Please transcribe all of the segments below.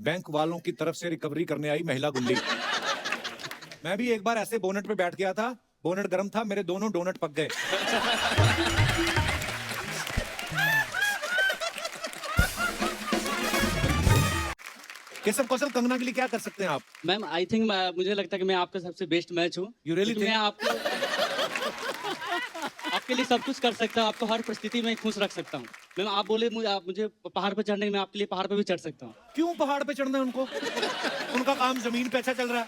Bank वालों की तरफ से रिकवरी करने आई महिला गुंडी। मैं भी एक बार ऐसे बोनट पे बैठ गया था, बोनट गर्म था, मेरे दोनों डोनट पक गए। केशव कौशल, कंगना के लिए क्या कर सकते हैं आप? मैम आई थिंक मुझे लगता है कि मैं आपका सबसे बेस्ट मैच हूँ। You really क्योंकि मैं आपको आपके लिए सब कुछ कर सकता हूँ, आपको हर परिस्थिति में खुश रख सकता हूँ। मैम आप बोले मुझे पहाड़ पर चढ़ने, मैं आपके लिए पहाड़ पर भी चढ़ सकता हूँ। क्यों पहाड़ पे चढ़ना है उनको? उनका काम जमीन पे अच्छा चल रहा है।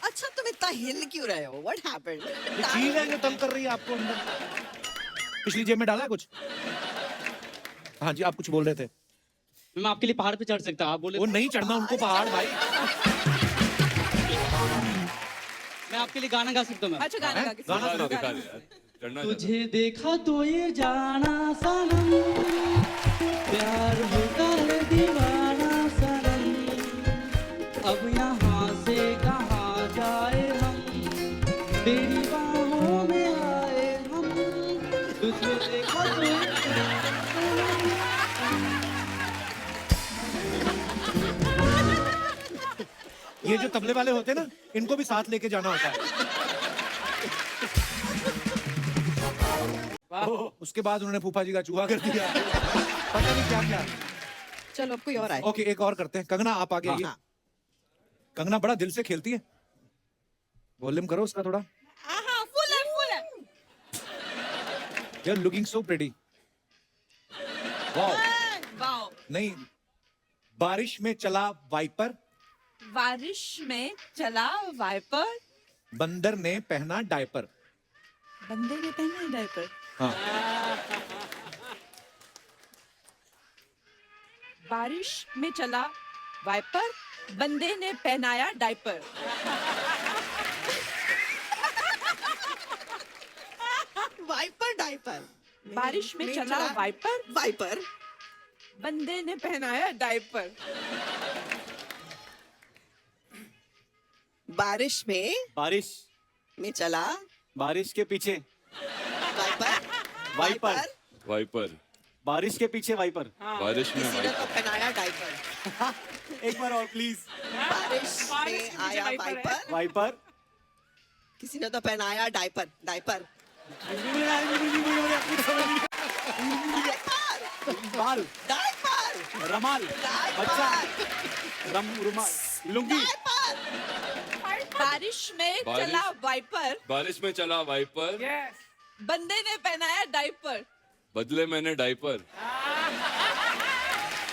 अच्छा तुम इतना हिल क्यों रहे हो? What happened? ये चीज है जो तंग कर रही है आपको अंदर। पिछली जेब में डाला है कुछ? हाँ जी, आप कुछ बोल रहे थे। मैं आपके लिए पहाड़ पे चढ़ सकता हूँ, आप बोले वो नहीं चढ़ना उनको पहाड़ भाई। मैं आपके लिए गाना गा सकता हूँ। मैम अच्छा गाना गा के गाना सुनाओ। दिखा दे यार, चढ़ना तुझे देखा तो ये जाना सनम, प्यार होता है दीवाना सनम, अब यहाँ से कहाँ जाए हम, तेरी बाहों में आए हम, तुझे देखा तो ये ये जो तबले वाले होते हैं ना, इनको भी साथ लेके जाना होता है। उसके बाद उन्होंने फूफा जी का चूहा कर दिया। पता नहीं क्या क्या। चलो अब कोई और आए। ओके, एक और करते हैं। कंगना आप आगे आइए। हाँ। कंगना बड़ा दिल से खेलती है। वॉल्यूम करो उसका थोड़ा। हाँ फुल है you are looking so pretty. Wow. Wow. नहीं, बारिश में चला वाइपर, बारिश में चला वाइपर, बंदर ने पहना डायपर। बंदे ने पहना डायपर। हाँ, बारिश में चला वाइपर, बंदे ने पहनाया डायपर। Wiper diaper. बारिश में चला वाइपर, वाइपर। बंदे ने पहनाया डायपर। बारिश में चला बारिश के पीछे वाइपर। वाइपर। वाइपर। बारिश के पीछे वाइपर। बारिश में किसी ने तो वाइपर। पहनाया डाइपर। एक बार और प्लीज। बारिश बारिश में के पीछे आया वाइपर है। Wiper, wiper. किसी ने तो पहनाया डाइपर। डाइपर। बाल। डाइपर। रमाल। बच्चा। रुमाल। लुंगी। बारिश में चला वाइपर, बारिश में चला वाइपर, बंदे ने पहनाया डायपर। बदले मैंने डाइपर।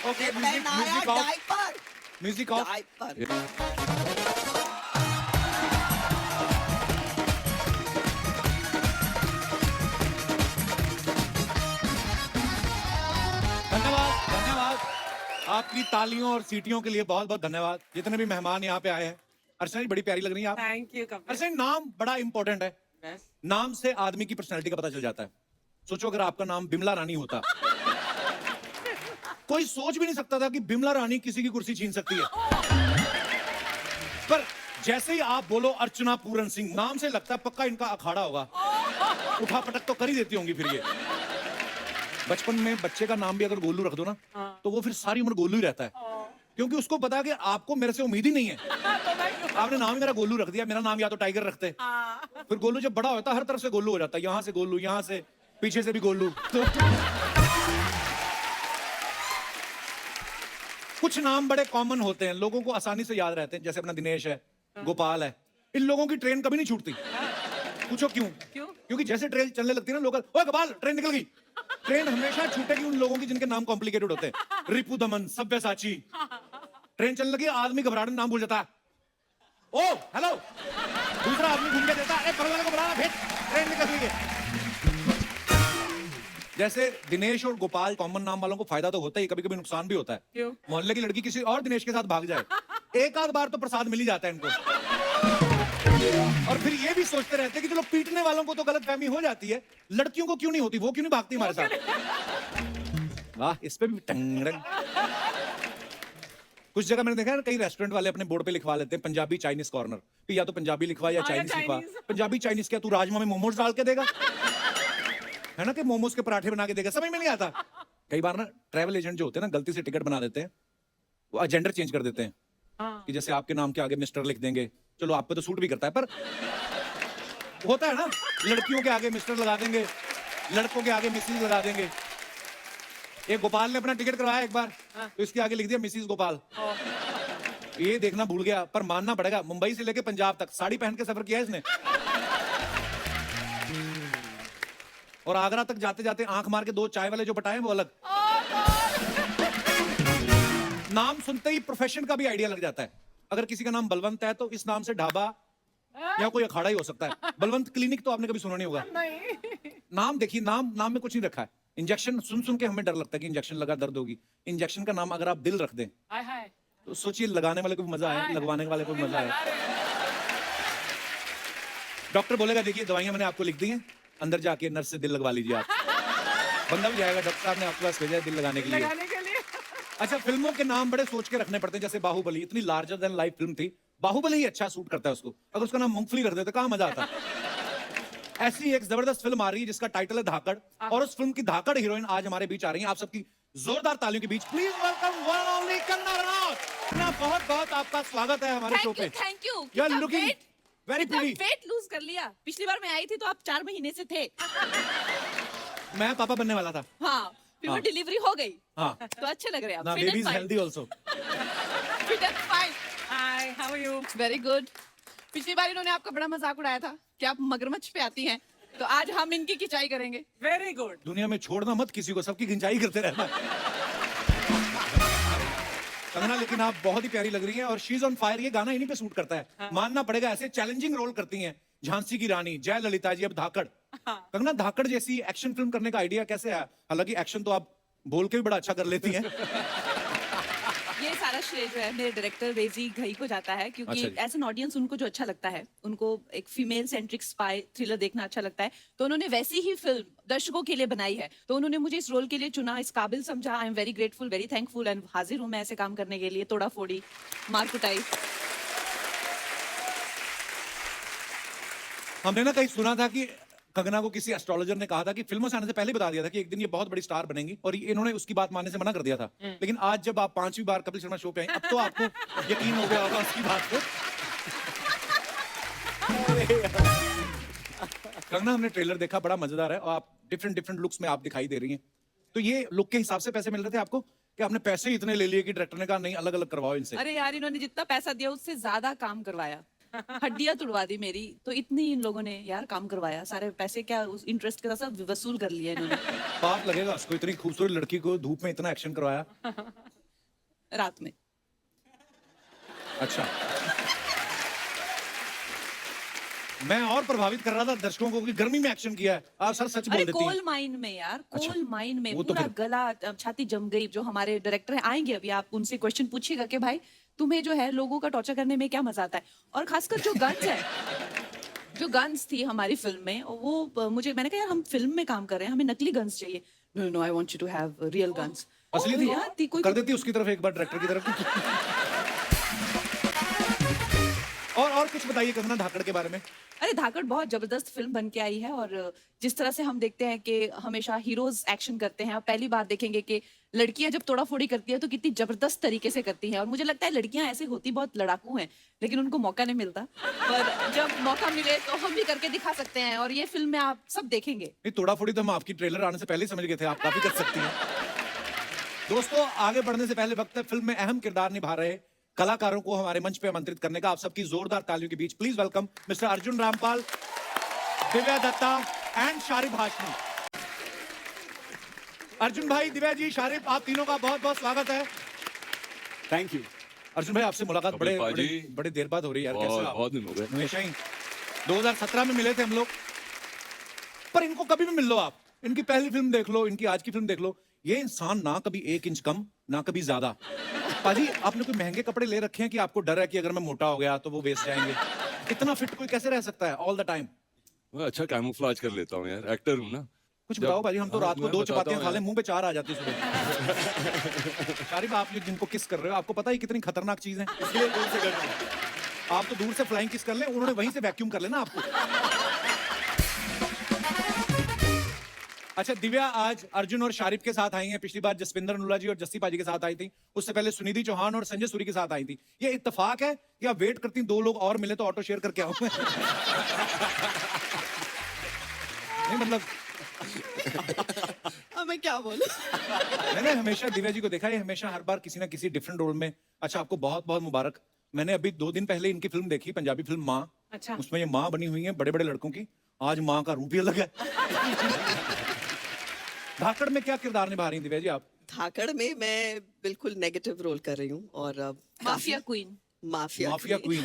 ओके, पहनाया music of, diaper. Music of. Diaper. धन्यवाद, धन्यवाद। आपकी तालियों और सीटियों के लिए बहुत बहुत धन्यवाद। जितने भी मेहमान यहाँ पे आए हैं। अर्चना जी बड़ी प्यारी लग रही है आप। Thank you Kapil. अर्चना जी, नाम बड़ा इंपॉर्टेंट है। नाम से आदमी की पर्सनैलिटी का पता चल जाता है। सोचो अगर आपका नाम बिमला रानी होता, कोई सोच भी नहीं सकता था कि बिमला रानी किसी की कुर्सी छीन सकती है। पर जैसे ही आप बोलो अर्चना पूरन सिंह, नाम से लगता है पक्का इनका अखाड़ा होगा। उठा पटक तो कर ही देती होंगी फिर ये। बचपन में बच्चे का नाम भी अगर गोलू रख दो ना, तो वो फिर सारी उम्र गोलू ही रहता है, क्योंकि उसको पता है कि आपको मेरे से उम्मीद ही नहीं है। आपने नाम ही मेरा गोलू रख दिया, मेरा नाम या तो टाइगर रखते। फिर गोलू जब बड़ा होता है हर तरफ से गोलू हो जाता है, यहाँ से गोलू, यहाँ से पीछे से भी गोलू। तो कुछ नाम बड़े कॉमन होते हैं, लोगों को आसानी से याद रहते हैं, जैसे अपना दिनेश है, गोपाल है। इन लोगों की ट्रेन कभी नहीं छूटती। पूछो क्यों? क्योंकि जैसे ट्रेन चलने लगती है ना, लोग ओए गोपाल ट्रेन निकल गई। ट्रेन हमेशा छूटेगी उन लोगों की जिनके नाम कॉम्प्लिकेटेड होते हैं। रिपु दमन, सब्यसाची। ट्रेन चलने लगी, आदमी घबराहट में नाम भूल जाता है। ओ हेलो, दूसरा आदमी घूम के देता है, बगल वाले को बुलाना, भेज, ट्रेन निकल गई है। जैसे दिनेश और गोपाल कॉमन नाम वालों को फायदा तो होता ही, कभी कभी नुकसान भी होता है। मोहल्ले की लड़की किसी और दिनेश के साथ भाग जाए, एक आध बार तो प्रसाद मिल ही जाता है इनको। और फिर ये भी सोचते रहते हैं कि चलो पीटने वालों को तो गलतफहमी हो जाती है, लड़कियों को क्यों नहीं होती, वो क्यों नहीं भागती हमारे साथ। वाह, इस पे भी टंग टंग। कुछ जगह मैंने देखा है कई रेस्टोरेंट वाले अपने बोर्ड पे लिखवा लेते हैं पंजाबी चाइनीज कॉर्नर, कि या तो पंजाबी लिखवा या चाइनीज लिखवा। पंजाबी चाइनीज क्या, तू राजमा में मोमोज डाल के देगा, है ना, कि मोमोज के पराठे बना के देगा, समझ में नहीं आता। कई बार ना ट्रैवल एजेंट जो होते हैं ना, गलती से टिकट बना देते हैं, वो जेंडर चेंज कर देते हैं हाँ। कि जैसे आपके नाम के आगे मिस्टर लिख देंगे, चलो आप पे तो सूट भी करता है, पर होता है ना, लड़कियों के आगे मिस्टर लगा देंगे, लड़कों के आगे मिसिस लगा देंगे। एक गोपाल ने अपना टिकट करवाया एक बार, तो इसके आगे लिख दिया मिसिस गोपाल। ये देखना भूल गया, पर मानना पड़ेगा, मुंबई से लेके पंजाब तक साड़ी पहन के सफर किया है इसने। और आगरा तक जाते जाते आंख मार के 2 चाय वाले जो पटाए वो अलग। नाम सुनते ही प्रोफेशन का भी आइडिया लग जाता है। अगर किसी का नाम बलवंत है तो इस नाम से ढाबा या कोई अखाड़ा ही हो सकता है। बलवंत क्लिनिक तो आपने कभी सुना नहीं होगा। नाम देखिए, नाम में कुछ नहीं रखा है। इंजेक्शन सुन सुन के हमें डर लगता है कि इंजेक्शन लगा दर्द होगी। इंजेक्शन का नाम अगर आप दिल रख दें तो सोचिए, लगाने वाले को भी मजा आए, लगवाने वाले को भी मजा आए। डॉक्टर बोलेगा देखिए दवाइयां मैंने आपको लिख दी हैं, अंदर जाके नर्स से दिल लगवा लीजिए आप। बंदा भी जाएगा, डॉक्टर साहब ने आपके पास भेजा है दिल लगाने के लिए। अच्छा, फिल्मों के नाम बड़े सोच के रखने पड़ते हैं। जैसे बाहुबली इतनी लार्जर देन लाइफ फिल्म थी, बाहुबली ही अच्छा सूट करता है उसको। अगर उसका नाम मूंगफली रख देते कहाँ मजा आता। ऐसी एक जबरदस्त फिल्म आ रही है जिसका टाइटल है धाकड़, और उस फिल्म की धाकड़ हीरोइन आज हमारे बीच आ रही है। आप सबकी जोरदार तालियों के बीच please welcome one and only Kangana Ranaut. ना बहुत बहुत आपका स्वागत है हमारे शो पे। Thank you. You are looking very pretty. Weight lose कर लिया। पिछली बार मैं आई थी तो आप 4 महीने से थे। मैं पापा बनने वाला था। हाँ, फिर वो हाँ। डिलीवरी हो गई। हाँ। तो अच्छे लग रहे हैं ना आप। Baby is healthy also. Fit and fine. Hi, how are you? Very good. पिछली बार इन्होंने आपका बड़ा मजाक उड़ाया था कि आप मगरमच्छ पे आती हैं, तो आज हम इनकी खिंचाई करेंगे। Very good. दुनिया में छोड़ना मत किसी को, सबकी खिंचाई करते रहना। कंगना लेकिन आप बहुत ही प्यारी लग रही हैं, और शी इज ऑन फायर। ये गाना इन्हीं पे सूट करता है। मानना पड़ेगा, ऐसे चैलेंजिंग रोल करती हैं। झांसी की रानी, जय ललिता जी, अब धाकड़। कंगना, धाकड़ जैसी एक्शन फिल्म करने का आइडिया कैसे आया? हालांकि एक्शन तो आप बोल के भी बड़ा अच्छा कर लेती हैं। ये सारा श्रेय जो है मेरे डायरेक्टर रेजी घई को जाता है, क्योंकि अच्छा जी। एज एन ऑडियंस उनको जो अच्छा लगता है, उनको एक फीमेल सेंट्रिक स्पाई थ्रिलर देखना अच्छा लगता है, तो उन्होंने वैसी ही फिल्म दर्शकों के लिए बनाई है। तो उन्होंने मुझे इस रोल के लिए चुना, इस काबिल समझा। आई am very grateful, very thankful, and हाजिर हूँ मैं ऐसे काम करने के लिए। तोड़ा फोड़ी, मार कुटाई। हमने ना कहीं सुना था कि कंगना को किसी एस्ट्रोलॉजर ने कहा था कि फिल्मों से आने से पहले बता दिया था कि एक दिन ये बहुत बड़ी स्टार बनेंगी, और इन्होंने उसकी बात मानने से मना कर दिया था। लेकिन आज जब आप 5वीं बार कपिल शर्मा शो पे आई, अब तो आपको यकीन हो गया होगा उसकी बात को। कंगना, हमने ट्रेलर देखा, बड़ा मजेदार है, और आप डिफरेंट डिफरेंट लुक्स में आप दिखाई दे रही हैं। तो ये लुक के हिसाब से पैसे मिल रहे थे आपको, कि आपने पैसे ही इतने ले लिए कि डायरेक्टर ने कहा नहीं, अलग अलग करवाओ इनसे? अरे यार, इन्होंने जितना पैसा दिया उससे ज्यादा काम करवाया। हड्डियां तुड़वा दी मेरी, तो इतनी इन लोगों ने यार काम करवाया। सारे पैसे क्या उस इंटरेस्ट के साथ वसूल कर लिया इन्होंने। पाप लगेगा उसको, इतनी खूबसूरत लड़की को धूप में इतना एक्शन करवाया। रात में। अच्छा, मैं और प्रभावित कर रहा था दर्शकों को कि गर्मी में एक्शन किया है। आप सर सच बोल अरे देती हैं। कोल माइन में यार, अच्छा, कोल माइन में वो तो पूरा फिर- गला छाती जम गई। जो हमारे डायरेक्टर हैं आएंगे अभी, आप उनसे क्वेश्चन पूछिएगा कि भाई तुम्हें जो है लोगों का टॉर्चर करने में क्या मजा आता है। और खासकर जो गन्स है, जो गन्स थी हमारी फिल्म में, वो मुझे, मैंने कहा यार हम फिल्म में काम कर रहे हैं, हमें नकली गन्स चाहिए। No no, I want you to have real guns. असली थी? यार थी कोई कर देती उसकी तरफ एक बार, डायरेक्टर की तरफ। और कुछ बताइए कंगना धाकड़ के बारे में। अरे धाकड़ बहुत जबरदस्त फिल्म बन के आई है, और जिस तरह से हम देखते हैं कि हमेशा हीरोज एक्शन करते हैं, और पहली बार देखेंगे कि लड़कियां जब तोड़ा फोड़ी करती है तो कितनी जबरदस्त तरीके से करती हैं। और मुझे लगता है लड़कियां ऐसे होती बहुत लड़ाकू हैं, लेकिन उनको मौका नहीं मिलता। पर जब मौका मिले तो हम भी करके दिखा सकते हैं, और ये फिल्म में आप सब देखेंगे। नहीं, तोड़ा फोड़ी तो हम आपकी ट्रेलर आने से पहले ही समझ गए थे, आप काफी कर सकती हैं। दोस्तों, आगे बढ़ने से पहले वक्त है फिल्म में अहम किरदार निभा रहे कलाकारों को हमारे मंच पे आमंत्रित करने का। आप सबकी जोरदार तालियों के बीच please welcome mister Arjun Rampal, Divya Dutta and Sharib Hashmi. Arjun भाई, दिव्या जी, शारिफ, आप तीनों का बहुत बहुत स्वागत है। Thank you. अर्जुन भाई, आपसे मुलाकात कपिल पाजी। बड़े देर बाद हो रही है यार। कैसे आप? बहुत दिन हो गए। हमेशा ही 2017 में मिले थे हम लोग, पर इनको कभी भी मिल लो आप, इनकी पहली फिल्म देख लो, इनकी आज की फिल्म देख लो, ये इंसान ना कभी 1 इंच कम ना कभी ज्यादा। पाजी, आपने कोई महंगे कपड़े ले रखे हैं कि आपको डर है कि अगर मैं मोटा हो गया तो वो वेस्ट जाएंगे? इतना फिट कोई कैसे रह सकता है ऑल द टाइम? मैं अच्छा कैमोफ्लेज कर लेता हूँ यार, एक्टर हूँ ना। कुछ बताओ भाजी, हम तो हाँ, रात को मैं 2 बताता चपातियां हूँ खा ले, यार। मुंह पे 4 आ जाती है सुबह। शारिफ, आप जिनको किस कर रहे हो, आपको पता है कितनी खतरनाक चीज है? इसलिए दूर से कर रहे हो। आप तो दूर से फ्लाइंग किस कर ले, उन्होंने वहीं से वैक्यूम कर लेना आपको। अच्छा दिव्या आज अर्जुन और शारिफ के साथ आई हैं, पिछली बार जसविंदर अनुला जी और जस्सी पाजी के साथ आई थी, उससे पहले सुनिधि चौहान और संजय सूरी के साथ आई थी। ये इत्तेफाक है या वेट करती 2 लोग और मिले तो ऑटो शेयर करके आऊं? नहीं मतलब अब मैं क्या बोलूं? मैंने हमेशा दिव्या जी को देखा है, हमेशा हर बार किसी ना किसी डिफरेंट रोल में। अच्छा आपको बहुत बहुत मुबारक। मैंने अभी 2 दिन पहले इनकी फिल्म देखी, पंजाबी फिल्म माँ। अच्छा। उसमें ये माँ बनी हुई है बड़े बड़े लड़कों की। आज माँ का रूप ही अलग है। धाकड़ में क्या किरदार निभा रही हैं दिव्या जी आप? धाकड़ में मैं बिल्कुल नेगेटिव रोल कर रही हूँ और mafia queen. Mafia queen.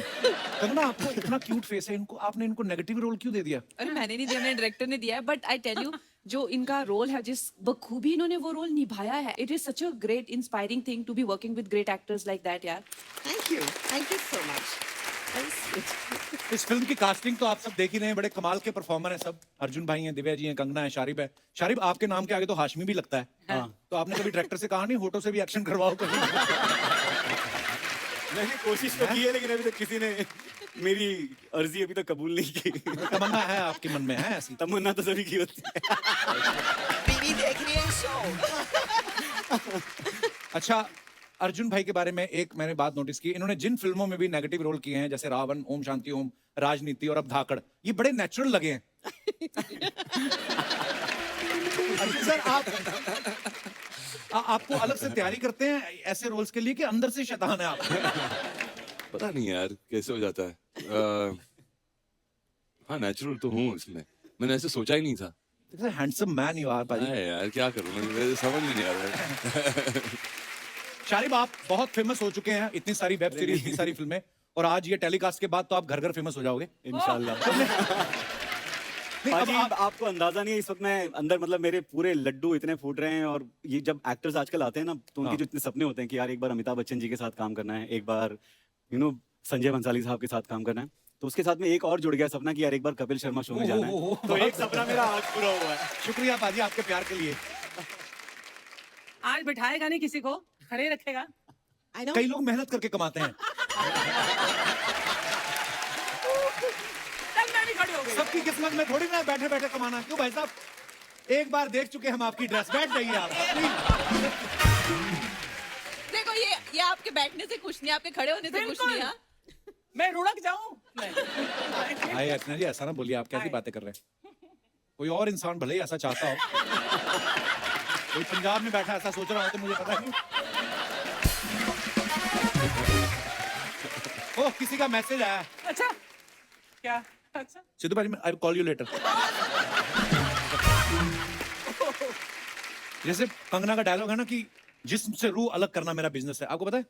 Kangana आपको इतना क्यूट फेस है, इनको आपने इनको नेगेटिव रोल क्यों दे दिया? अरे मैंने नहीं दिया, मेरे डायरेक्टर ने दिया है, बट आई टेल यू जो इनका रोल है, जिस बखूबी इन्होंने वो रोल निभाया है, it is such a great inspiring thing to be working with great actors like that यार। Thank you so much. इस फिल्म की कास्टिंग तो आप सब देख ही रहे हैं, बड़े कमाल के परफॉर्मर हैं सब। अर्जुन भाई हैं, दिव्या जी हैं, कंगना है, शारिब है। शारिब आपके नाम के आगे तो हाशमी भी लगता है। हाँ। तो आपने कभी डायरेक्टर से कहा नहीं होठों से भी एक्शन करवाओ कभी? मैंने कोशिश तो की है लेकिन अभी तक किसी ने मेरी अर्जी अभी तक कबूल नहीं की। तमन्ना है आपके मन में है ऐसी? तमन्ना तो सभी की होती है। बीवी देख रही है शो। अच्छा अर्जुन भाई के बारे में एक मैंने बात नोटिस की, इन्होंने जिन फिल्मों में भी नेगेटिव रोल किए हैं, जैसे रावण, ओम शांति ओम, राजनीति और अब धाकड़, ये बड़े नेचुरल लगे हैं। अर्जुन सर आपको अलग से तैयारी करते हैं ऐसे रोल्स के लिए कि अंदर से शैतान है आप? पता नहीं यार कैसे हो जाता है। हाँ नेचुरल तो हूँ इसमें, मैंने ऐसे सोचा ही नहीं था। हैंडसम मैन यू आर पाजी। अरे यार क्या करूँ, मुझे समझ में नहीं आ रहा है। शारिब आप बहुत फेमस हो चुके हैं, इतनी सारी वेब सीरीज, इतनी सारी फिल्में, और आज ये टेलीकास्ट के बाद तो आप घर घर फेमस हो जाओगे इंशाल्लाह। नहीं, अब पाजी आपको अंदाजा नहीं है इस वक्त मैं अंदर मतलब मेरे पूरे लड्डू इतने फूट रहे हैं। और ये जब एक्टर्स आजकल आते हैं ना तो उनके हाँ। जो इतने सपने होते हैं कि यार एक बार अमिताभ बच्चन जी के साथ काम करना है, एक बार संजय बंसाली साहब के साथ काम करना है, तो उसके साथ में एक और जुड़ गया सपना कि यार एक बार कपिल शर्मा शो में जाना है। तो एक सपना मेरा आज पूरा हुआ है। शुक्रिया पाजी आपके प्यार के लिए। आज बिठाएगा नहीं किसी को, खड़े रखेगा। I know. कई लोग मेहनत करके कमाते हैं, तब मैं भी खड़ी हो गई। सबकी किस्मत में थोड़ी ना बैठे बैठे कमाना। क्यों भाई साहब, एक बार देख चुके हम आपकी ड्रेस, बैठ जाइए आप। देखो ये आपके बैठने से खुश नहीं, आपके खड़े होने से खुश नहीं। हाँ? मैं रुड़क जाऊं। भाई अर्चना जी ऐसा ना बोलिए, आप कैसी बातें कर रहे हैं? कोई और इंसान भले ही ऐसा चाहता हो, कोई पंजाब में बैठा ऐसा सोच रहा हो तो मुझे पता नहीं। ओह किसी का मैसेज आया। अच्छा क्या? अच्छा सिद्धू भाई I will call you later. जैसे कंगना का डायलॉग है ना कि जिस्म से रूह अलग करना मेरा बिजनेस है। आपको पता है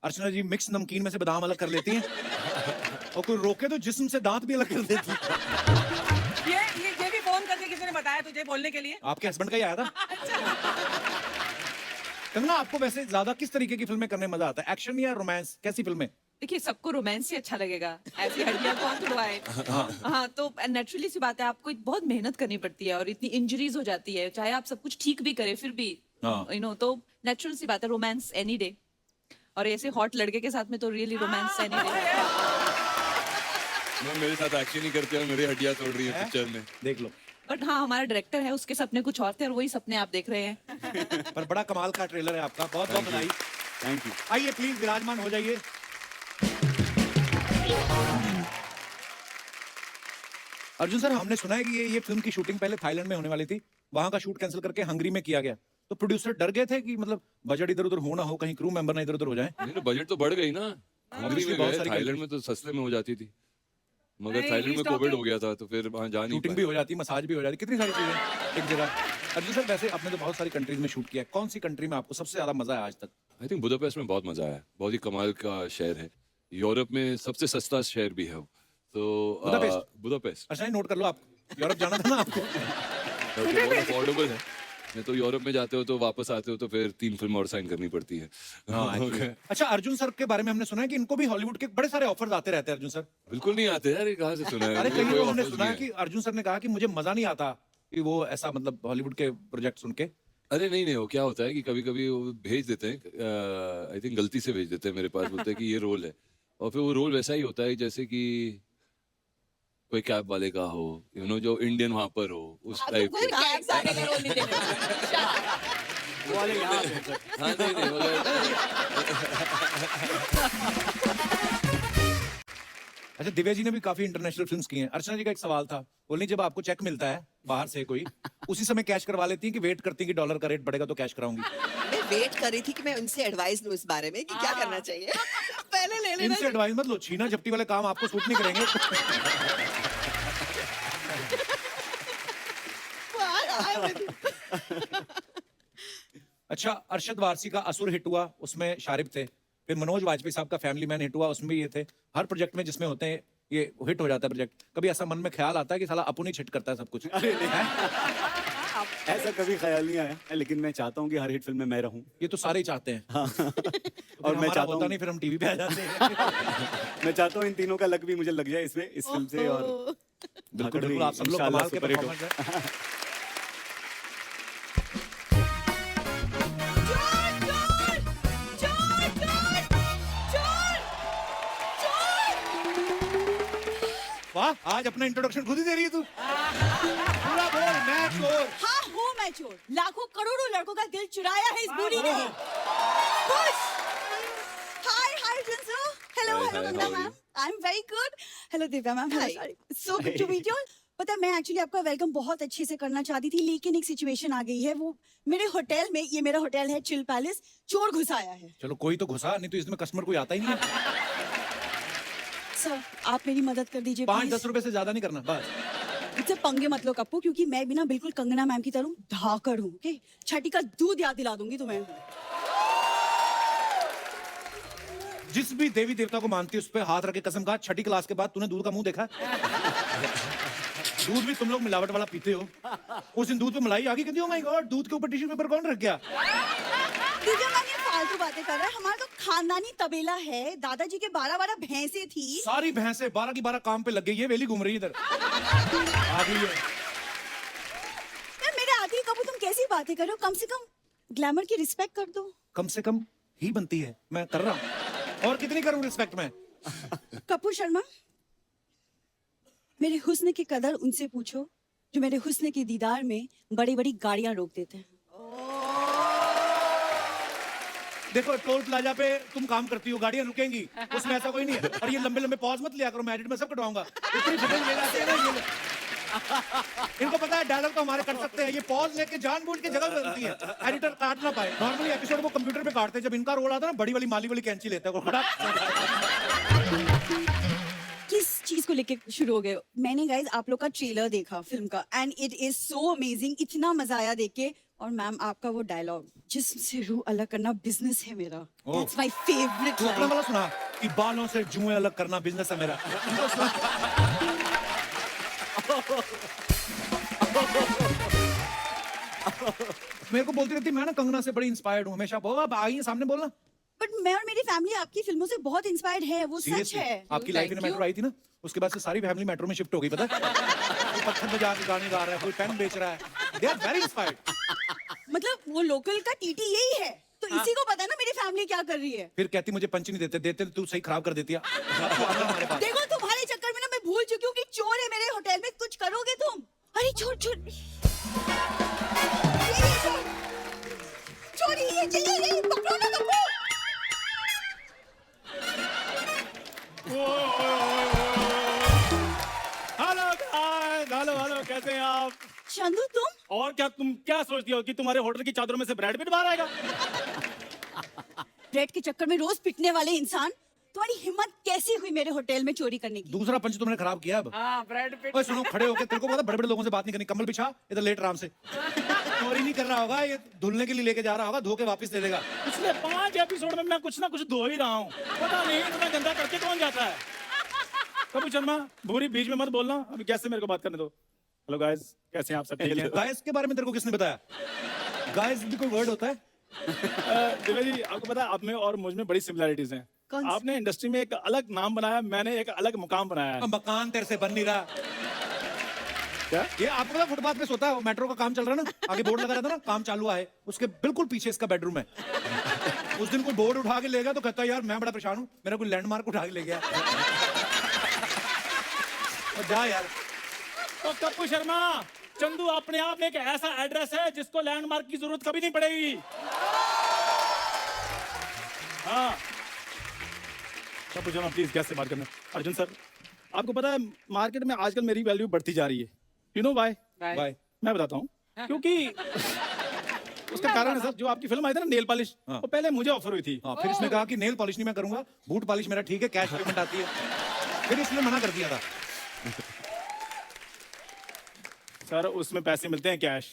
अर्चना जी मिक्स नमकीन में से बादाम अलग कर लेती हैं, और कोई रोके तो जिस्म से दांत भी अलग कर देती है। ये भी फोन करके किसी ने बताया तुझे बोलने के लिए? आपके हस्बैंड का ही आया था। कंगना आपको वैसे ज्यादा किस तरीके की फिल्में करने में मजा आता है, एक्शन या रोमांस, कैसी फिल्में? देखिए सबको रोमांस ही अच्छा लगेगा, ऐसी हड्डियां कौन तुड़वाए। हाँ तो नेचुरली सी बात है, आपको बहुत मेहनत करनी पड़ती है और इतनी इंजरीज हो जाती है, चाहे आप सब कुछ ठीक भी करें फिर भी तो नेचुरल सी बात है, रोमांस एनी डे। और ऐसे हॉट लड़के के साथ में तो रियली रोमांस एनी डे। मेरे साथ एक्शन ही करते हैं, मेरी हड्डियां तोड़ रही है पिक्चर में, देख लो। बट हाँ हमारा डायरेक्टर है, उसके सपने कुछ और थे और वही सपने आप देख रहे हैं। पर बड़ा कमाल का ट्रेलर है आपका, बहुत बहुत बधाई। Thank you. आइए प्लीज विराजमान हो जाइए। अर्जुन सर हमने सुना है कि ये फिल्म की शूटिंग पहले थाईलैंड में होने वाली थी, वहां का शूट कैंसिल करके हंगरी में किया गया, तो प्रोड्यूसर डर गए थे कि मतलब बजट इधर उधर हो ना हो, कहीं क्रू मेंबर ना इधर उधर हो जाए। नहीं बजट तो बढ़ गई ना, हंगरी में बहुत गए, सारी थाईलैंड में तो सस्ते में हो जाती थी, मगर नहीं, थाईलैंड में he's कोविड हो talking- गया था तो फिर वहां जा नहीं शूटिंग भी हो जाती, मसाज भी हो जाती, कितनी सारी चीजें एक जगह। अर्जुन सर वैसे आपने तो बहुत सारी कंट्रीज में शूट किया है, कौन सी कंट्री में आपको सबसे ज्यादा मजा आया आज तक? आई थिंक बुदापेस्ट में बहुत मजा आया, बहुत ही कमाल का शहर है, यूरोप में सबसे सस्ता शहर भी है वो। तो बुदापेस्ट अच्छा नोट कर लो, आप यूरोप जाना था ना आपको। अफोर्डेबल है, नहीं तो यूरोप में जाते हो तो वापस आते हो तो फिर 3 फिल्म और साइन करनी पड़ती है। Okay. अच्छा अर्जुन सर के बारे में हमने सुना है कि इनको भी हॉलीवुड के बड़े सारे ऑफर्स आते रहते हैं। अर्जुन सर बिल्कुल नहीं आते यार, ये कहाँ से सुना है? अरे कई कोई लोग हमने offers सुना है नहीं कि अर्जुन सर ने कहा कि मुझे मजा नहीं आता कि वो ऐसा मतलब हॉलीवुड के प्रोजेक्ट सुन के। अरे नहीं वो क्या होता है कि कभी कभी वो भेज देते हैं, आई थिंक गलती से भेज देते हैं मेरे पास, बोलते हैं कि ये रोल है, और फिर वो रोल वैसा ही होता है जैसे कि कोई कैब वाले का हो, यू नो, जो इंडियन वहां पर हो, उस टाइप फिर के। कैब वाले का रोल नहीं देना। वो वाले यहाँ पे। हाँ, नहीं अच्छा, दिव्या जी ने भी काफी इंटरनेशनल फिल्म्स की हैं। अर्चना जी का एक सवाल था, बोलनी जब आपको चेक मिलता है बाहर से कोई, उसी समय कैश करवा लेती हैं कि वेट करती हैं कि डॉलर का रेट बढ़ेगा तो कैश कराऊंगी? मैं वेट कर रही थी कि मैं उनसे एडवाइस लूं इस बारे में कि क्या करना चाहिए। पहले ले लेना इनसे एडवाइस मत लो, छीना झपटी वाले काम आपको सूट नहीं करेंगे। अच्छा, अरशद वारसी का असुर हिट हुआ, उसमें शारिब थे। फिर मनोज वाजपेयी साहब का फैमिली मैन हिट हुआ, उसमें भी ये थे। हर प्रोजेक्ट में जिसमें होते हैं ये हिट हो जाता है प्रोजेक्ट। कभी ऐसा मन में ख्याल आता है कि साला अपन ही हिट करता है सब कुछ? अरे नहीं, ऐसा कभी ख्याल नहीं आया, लेकिन मैं चाहता हूँ कि हर हिट फिल्म में मैं रहूं। ये तो सारे ही चाहते हैं। हाँ। और मैं चाहता हूँ नहीं, फिर हम टीवी पे आ जाते हैं। मैं चाहता हूँ इन तीनों का लक भी मुझे लग जाए इसमें, इस फिल्म से। और बिल्कुल कभी बिल्कुल, आप सब लोग इंशाल्लाह कमाल के सुपर हिट हो। परफॉर्मर्स हैं। वाह, आज अपना इंट्रोडक्शन खुद ही दे रही है तू। पूरा बोल, मैं चोर। हाँ हूँ मैं चोर, लाखों करोड़ों लड़कों का दिल चुराया है इस बूढ़ी ने। खुश। Hi hi Jinsu, hello Hi, hello hi, Manda how are ma'am, I am very good. Hello Divya ma'am, Hi. So good to meet you. पता है मैं एक्चुअली आपका वेलकम बहुत अच्छे से करना चाहती थी, लेकिन एक सिचुएशन आ गई है। वो मेरे होटल में, ये मेरा होटल है चिल पैलेस, चोर घुस आया है। चलो कोई तो घुसा, नहीं तो इसमें कस्टमर कोई आता ही नहीं है। सर आप मेरी मदद कर दीजिए 5-10 रुपए से ज्यादा नहीं करना बस। मुझसे पंगे मत लो कप्पू, क्योंकि मैं भी ना बिल्कुल कंगना मैम की तरह धाकड़ हूँ। ओके, छठी का दूध याद दिला दूंगी तुम्हें। जिस भी देवी देवता को मानती है उस पे हाथ रख के कसम खा, छठी क्लास के बाद तूने दूध का मुंह देखा? दूध भी तुम लोग मिलावट वाला पीते हो। उस दिन दूध पे मलाई आ गई, कहती, ओ माय गॉड, दूध के ऊपर टिश्यू पेपर कौन रख गया? दिव्या मैम ये फालतू बातें कर रहा है। हमारा तो खानदानी तबेला है, दादाजी के 12 भैंसे थी। सारी भैंसें 12 की 12 काम पे लग गई है, वेली घूम रही है इधर। आ गई है। यार मेरे आगे कबू तुम कैसी बातें कर रहे हो? कम से कम ग्लैमर की रिस्पेक्ट कर दो। कम से कम ही बनती है, मैं कर रहा हूँ। और कितनी करूँ रिस्पेक्ट मैं? कपूर शर्मा, मेरे हुस्न की कदर उनसे पूछो जो मेरे हुस्न के दीदार में बड़ी बड़ी गाड़ियां रोक देते हैं। देखो, टोल प्लाजा पे तुम काम करती हो, गाड़ियां रुकेंगी, उसमें ऐसा कोई नहीं है। और ये लंबे लंबे पॉज मत लिया करो, मैं एडिट में सब कटवाऊंगा। इतनी फिल्म ले जाते हैं ना ये लोग। इनको पता है डायलॉग तो हमारे कर सकते हैं, ये पॉज लेके जानबूझ के जगह बदलती है, एडिटर काट ना पाए। नॉर्मली एपिसोड वो कंप्यूटर पे काटते हैं, जब इनका रोल आता है ना, बड़ी वाली माली वाली कैंची लेता है वो खड़ा। किस चीज को लेके शुरू हो गए? मैंने गाइज आप लोग का ट्रेलर देखा फिल्म का, and it is so amazing. इतना मजा आया देख के। और मैम आपका वो डायलॉग, जिस्म से रूह अलग करना बिजनेस है मेरा, दैट्स माय फेवरेट तू अपना वाला सुना कि बालों से जुएं अलग करना बिजनेस है मेरा। मेरे को बोलती रहती, मैं ना कंगना से बड़ी इंस्पायर्ड हूँ हमेशा। बहुत अब आई है सामने बोलना। बट मैं और मेरी फैमिली आपकी फिल्मों से बहुत इंस्पायर्ड है, वो सच Seriously, है। आपकी लाइफ में मेट्रो आई थी ना, उसके बाद से सारी फैमिली मेट्रो में शिफ्ट हो गई, पता है? कोई पत्थर बजा के गाने गा रहा है, कोई पेन बेच रहा है। They are very inspired. मतलब वो लोकल का टीटी यही है, तो इसी को पता है ना मेरी फैमिली क्या कर रही है। फिर कहती मुझे पंच नहीं देते, देते तू सही खराब कर देती है। हमारे पास देखो तुम्हारे चक्कर में ना मैं भूल चुकी हूँ कि चोर है मेरे होटल में, कुछ करोगे तुम? अरे चोर चोर चोरी, ये चाहिए, पकड़ो ना Kappu. Hello guys, hello hello, कैसे हैं आप? चंदू तुम? और क्या, तुम क्या सोचती हो कि तुम्हारे होटल की चादरों में से ब्रेड पिट बाहर आएगा? ब्रेड के चक्कर में रोज पिटने वाले इंसान, तुम्हारी हिम्मत कैसी हुई मेरे होटल में चोरी करने की? दूसरा पंच तुमने खराब किया अब। हाँ ब्रेड पिट। ओए सुनो, खड़े होके, तेरे को पता बड़े बड़े लोगों से बात नहीं करनी। कम्बल बिछा, इधर लेट आराम से। चोरी नहीं कर रहा होगा, ये धुलने के लिए लेके जा रहा होगा, धो के वापस दे देगा। पिछले 5 एपिसोड में मैं कुछ ना कुछ धो ही रहा हूँ, पता नहीं इतना गंदा करके कौन जाता है। कभी शर्मा, भूरी बीच में मत बोलना, अभी कैसे मेरे को बात करने दो। हेलो गाइस, कैसे हैं आप सब? ठीक हैं? गाइस के बारे में तेरे को किसने बताया? गाइस भी कोई वर्ड होता है? दिव्या जी, आपको पता है आप में और मुझ में बड़ी सिमिलरिटीज हैं। कौन सी? आपने इंडस्ट्री में एक अलग नाम बनाया, मैंने एक अलग मुकाम बनाया है। मकान तेरे से बन नहीं रहा। क्या? ये आपको पता फुटपाथ पे सोता है, मेट्रो का काम चल रहा है ना, आगे बोर्ड लगा रहता है ना, काम चालू है, उसके बिल्कुल पीछे इसका बेडरूम है। उस दिन कोई बोर्ड उठा के ले गया तो कहता है यार मैं बड़ा परेशान हूँ, मेरा कोई लैंडमार्क उठा के ले गया। जा यार। तो कप्पू शर्मा, चंदू अपने आप में एक ऐसा एड्रेस है जिसको लैंडमार्क की जरूरत कभी नहीं पड़ेगी। हाँ कप्पू शर्मा प्लीज गैस से बात करना। अर्जुन सर, आपको पता है मार्केट में आजकल मेरी वैल्यू बढ़ती जा रही है। You know why? बाय। मैं बताता हूँ क्योंकि उसका कारण है सर, जो आपकी फिल्म आई थी ना नेल पॉलिश, वो पहले मुझे ऑफर हुई थी। हाँ, फिर इसने कहा कि नेल पॉलिश नहीं मैं करूंगा, बूट पॉलिश मेरा ठीक है, कैश पेमेंट आती है। फिर इसने मना कर दिया था। सर उसमें पैसे मिलते हैं कैश,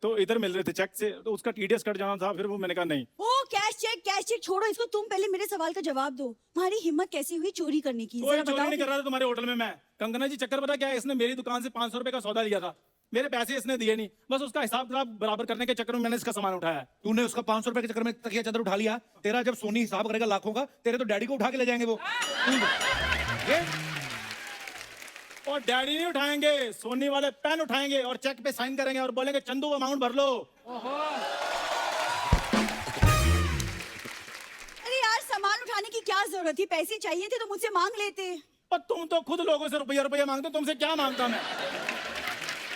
तो इधर मिल रहे थे चेक से, तो उसका टीडीएस कट जाना था। फिर वो मैंने कहा नहीं। ओ कैश चेक छोड़ो इसको, तुम पहले मेरे सवाल का जवाब दो। तुम्हारी हिम्मत कैसी हुई चोरी करने की? कोई जरा चोरी बताओ। नहीं कर रहा था तुम्हारे होटल में मैं। कंगना जी चक्कर पता क्या है, इसने मेरी दुकान से 500 रुपए का सौदा लिया था, मेरे पैसे इसने दिए नहीं, बस उसका हिसाब किताब बराबर करने के चक्कर में मैंने इसका सामान उठाया। तूने उसका 500 रुपए के चक्कर में तकिया चादर उठा लिया। तेरा जब सोनी हिसाब करेगा लाखों का, तेरे तो डैडी को उठा के ले जाएंगे वो। ये और डैडी नहीं उठाएंगे, सोनी वाले पेन उठाएंगे और चेक पे साइन करेंगे और बोलेंगे चंदू अमाउंट भर लो। अरे यार सामान उठाने की क्या जरूरत थी? पैसे चाहिए थे तो मुझसे मांग लेते। और तुम तो खुद लोगों से रुपया रुपया मांगते, तुमसे क्या मांगता मैं?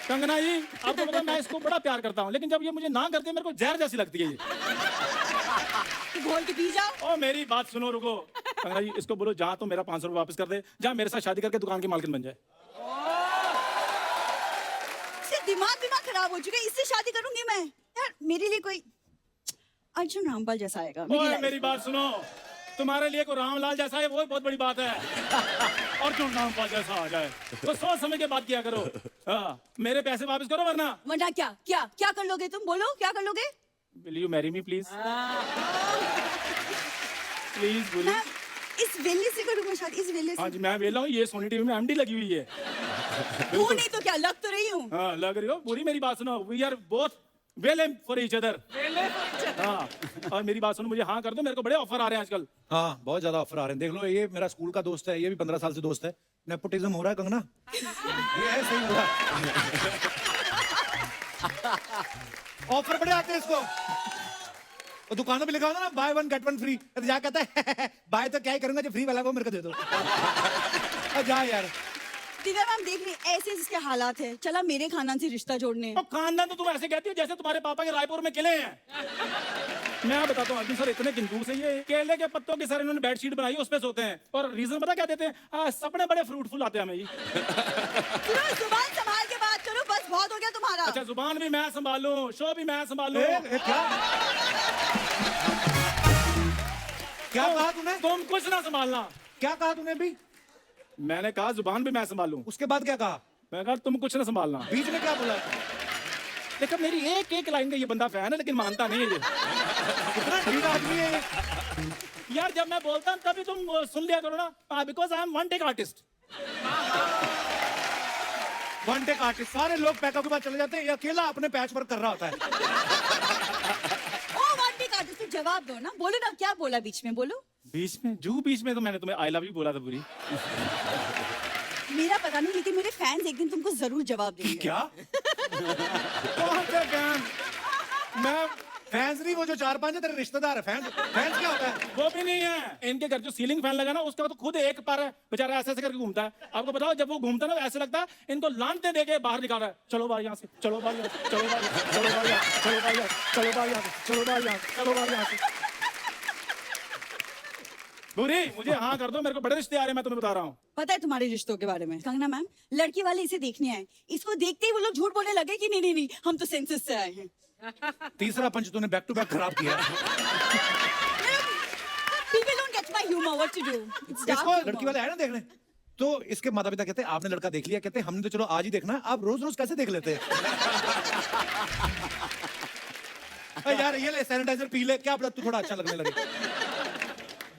कंगना जी आपको पता मैं इसको बड़ा प्यार करता हूँ, लेकिन जब ये मुझे ना करते मेरे को जहर जैसी लगती है ये। तो घोल के पी जाओ। ओ मेरी बात सुनो, रुको। कंगना जी इसको बोलो जहाँ तो मेरा 500 रुपये वापस कर दे, जहाँ मेरे साथ शादी करके दुकान की मालकिन बन जाए। दिमाग खराब हो चुका है, इससे शादी करूंगी मैं? यार मेरे लिए कोई अर्जुन रामपाल जैसा आएगा ओए मेरी बात सुनो, तुम्हारे लिए कोई रामलाल जैसा है वो बहुत बड़ी बात है। और क्यों रामपाल जैसा आ जाए तो सोच समझ के बात किया करो। हाँ, मेरे पैसे वापस करो वरना क्या क्या क्या कर लोगे तुम? बोलो क्या कर लोगे? Will you marry me please? Please बोलिए। मैं इस वेले से करूंगा शादी, इस वेले से। हाँ जी मैं वेला हूँ, ये सोनी टीवी में एमडी लगी हुई है। तू नहीं तो क्या, लग तो रही हूँ। हाँ लग रही हो। पूरी मेरी बात सुनो, we are both well for each other. हाँ और मेरी बात सुनो, मुझे हाँ कर दो, मेरे को बड़े ऑफर आ रहे हैं आजकल। हाँ बहुत ज्यादा ऑफर आ रहे हैं। देख लो ये मेरा स्कूल का दोस्त है, ये भी 15 साल से दोस्त है। नेपोटिज्म हो रहा है कंगना, ये है सही हो रहा है। ऑफर बड़े आते हैं इसको। और दुकानों पे लिखा होता ना बाय 1 गेट 1 फ्री, तो जा कहता है बाय तो क्या ही करूंगा, जो फ्री वाला वो मेरे को दे दो। जा यार। दिव्या मैम देख रही ऐसे इसके हालात है, चला मेरे खानदान से रिश्ता जोड़ने। तो खानदान तो तुम ऐसे कहती हो जैसे तुम्हारे पापा के रायपुर में किले हैं। मैं बताता हूँ अर्जुन सर, इतने कंजूस है ये, केले के पत्तों की सर इन्होंने बेडशीट बनाई उस पे सोते हैं। और रीजन पता क्या देते हैं? सपने बड़े फ्रूटफुल आते हैं हमें। जुबान संभाल के बात करो, बस बहुत हो गया तुम्हारा। अच्छा जुबान भी मैं संभालूं, शो भी मैं संभालूं। क्या कहा तूने? तुम कुछ ना संभालना। क्या कहा तूने अभी? मैंने कहा जुबान भी मैं संभालूं। उसके बाद क्या कहा? मैं कहा तुम कुछ ना संभालना। बीच में क्या बोला? देखो मेरी एक एक लाइन का ये बंदा फैन है लेकिन मानता नहीं है ये। कितना ठीक आदमी है यार, जब मैं बोलता हूँ तभी तुम सुन लिया करो ना, because I am one take artist. One take artist. सारे लोग पैकअप के बाद चले जाते हैं, ये अकेला अपने पैच वर्क कर रहा होता है। ओ वन टेक आर्टिस्ट, तो जवाब दो ना, बोलो ना क्या बोला बीच में, बोलो। बीच में तो मैंने तुम्हें आई लव यू बोला था पूरी। मेरा पता नहीं, लेकिन मेरे फैंस एक दिन तुमको जरूर जवाब देंगे। क्या? कौन से फैन? मैं फैंस नहीं, वो जो 4-5 है तेरे रिश्तेदार है। फैंस क्या होता है? वो भी नहीं है। इनके घर जो सीलिंग फैन लगा ना, उसका तो खुद एक पर है बेचारा, ऐसे ऐसे करके घूमता है। आपको बताओ जब वो घूमता है ना, ऐसे लगता है इनको लानते देके बाहर निकाल रहा है। चलो बाहर यहाँ से, चलो बाहर यहाँ से, चलो बाहर यहाँ से, चलो बाहर यहाँ से, चलो बाहर यहाँ से, चलो बाहर यहाँ से, चलो बाहर यहाँ से, चलो बाहर यहाँ से। बुरी मुझे हाँ कर दो, मेरे को बड़े रिश्ते आ रहे हैं, मैं तुम्हें बता रहा हूँ। पता है तुम्हारे रिश्तों के बारे में? कंगना मैम, लड़की वाले इसे देखने आए, इसको देखते ही वो लोग झूठ बोलने लगे कि नहीं नहीं हम तो सेंसस से आए हैं। तीसरा पंच तूने बैक टू बैक खराब किया। People don't get my humor, what to do? It's dark इसको humor. लड़की वाले आए ना देखने, तो इसके माता पिता कहते हैं आपने लड़का देख लिया, कहते हैं हमने तो चलो आज ही देखना है, आप रोज रोज कैसे देख लेते हैं? यार ये ले सैनिटाइजर पी ले, क्या पता तू थोड़ा अच्छा लगने लगे।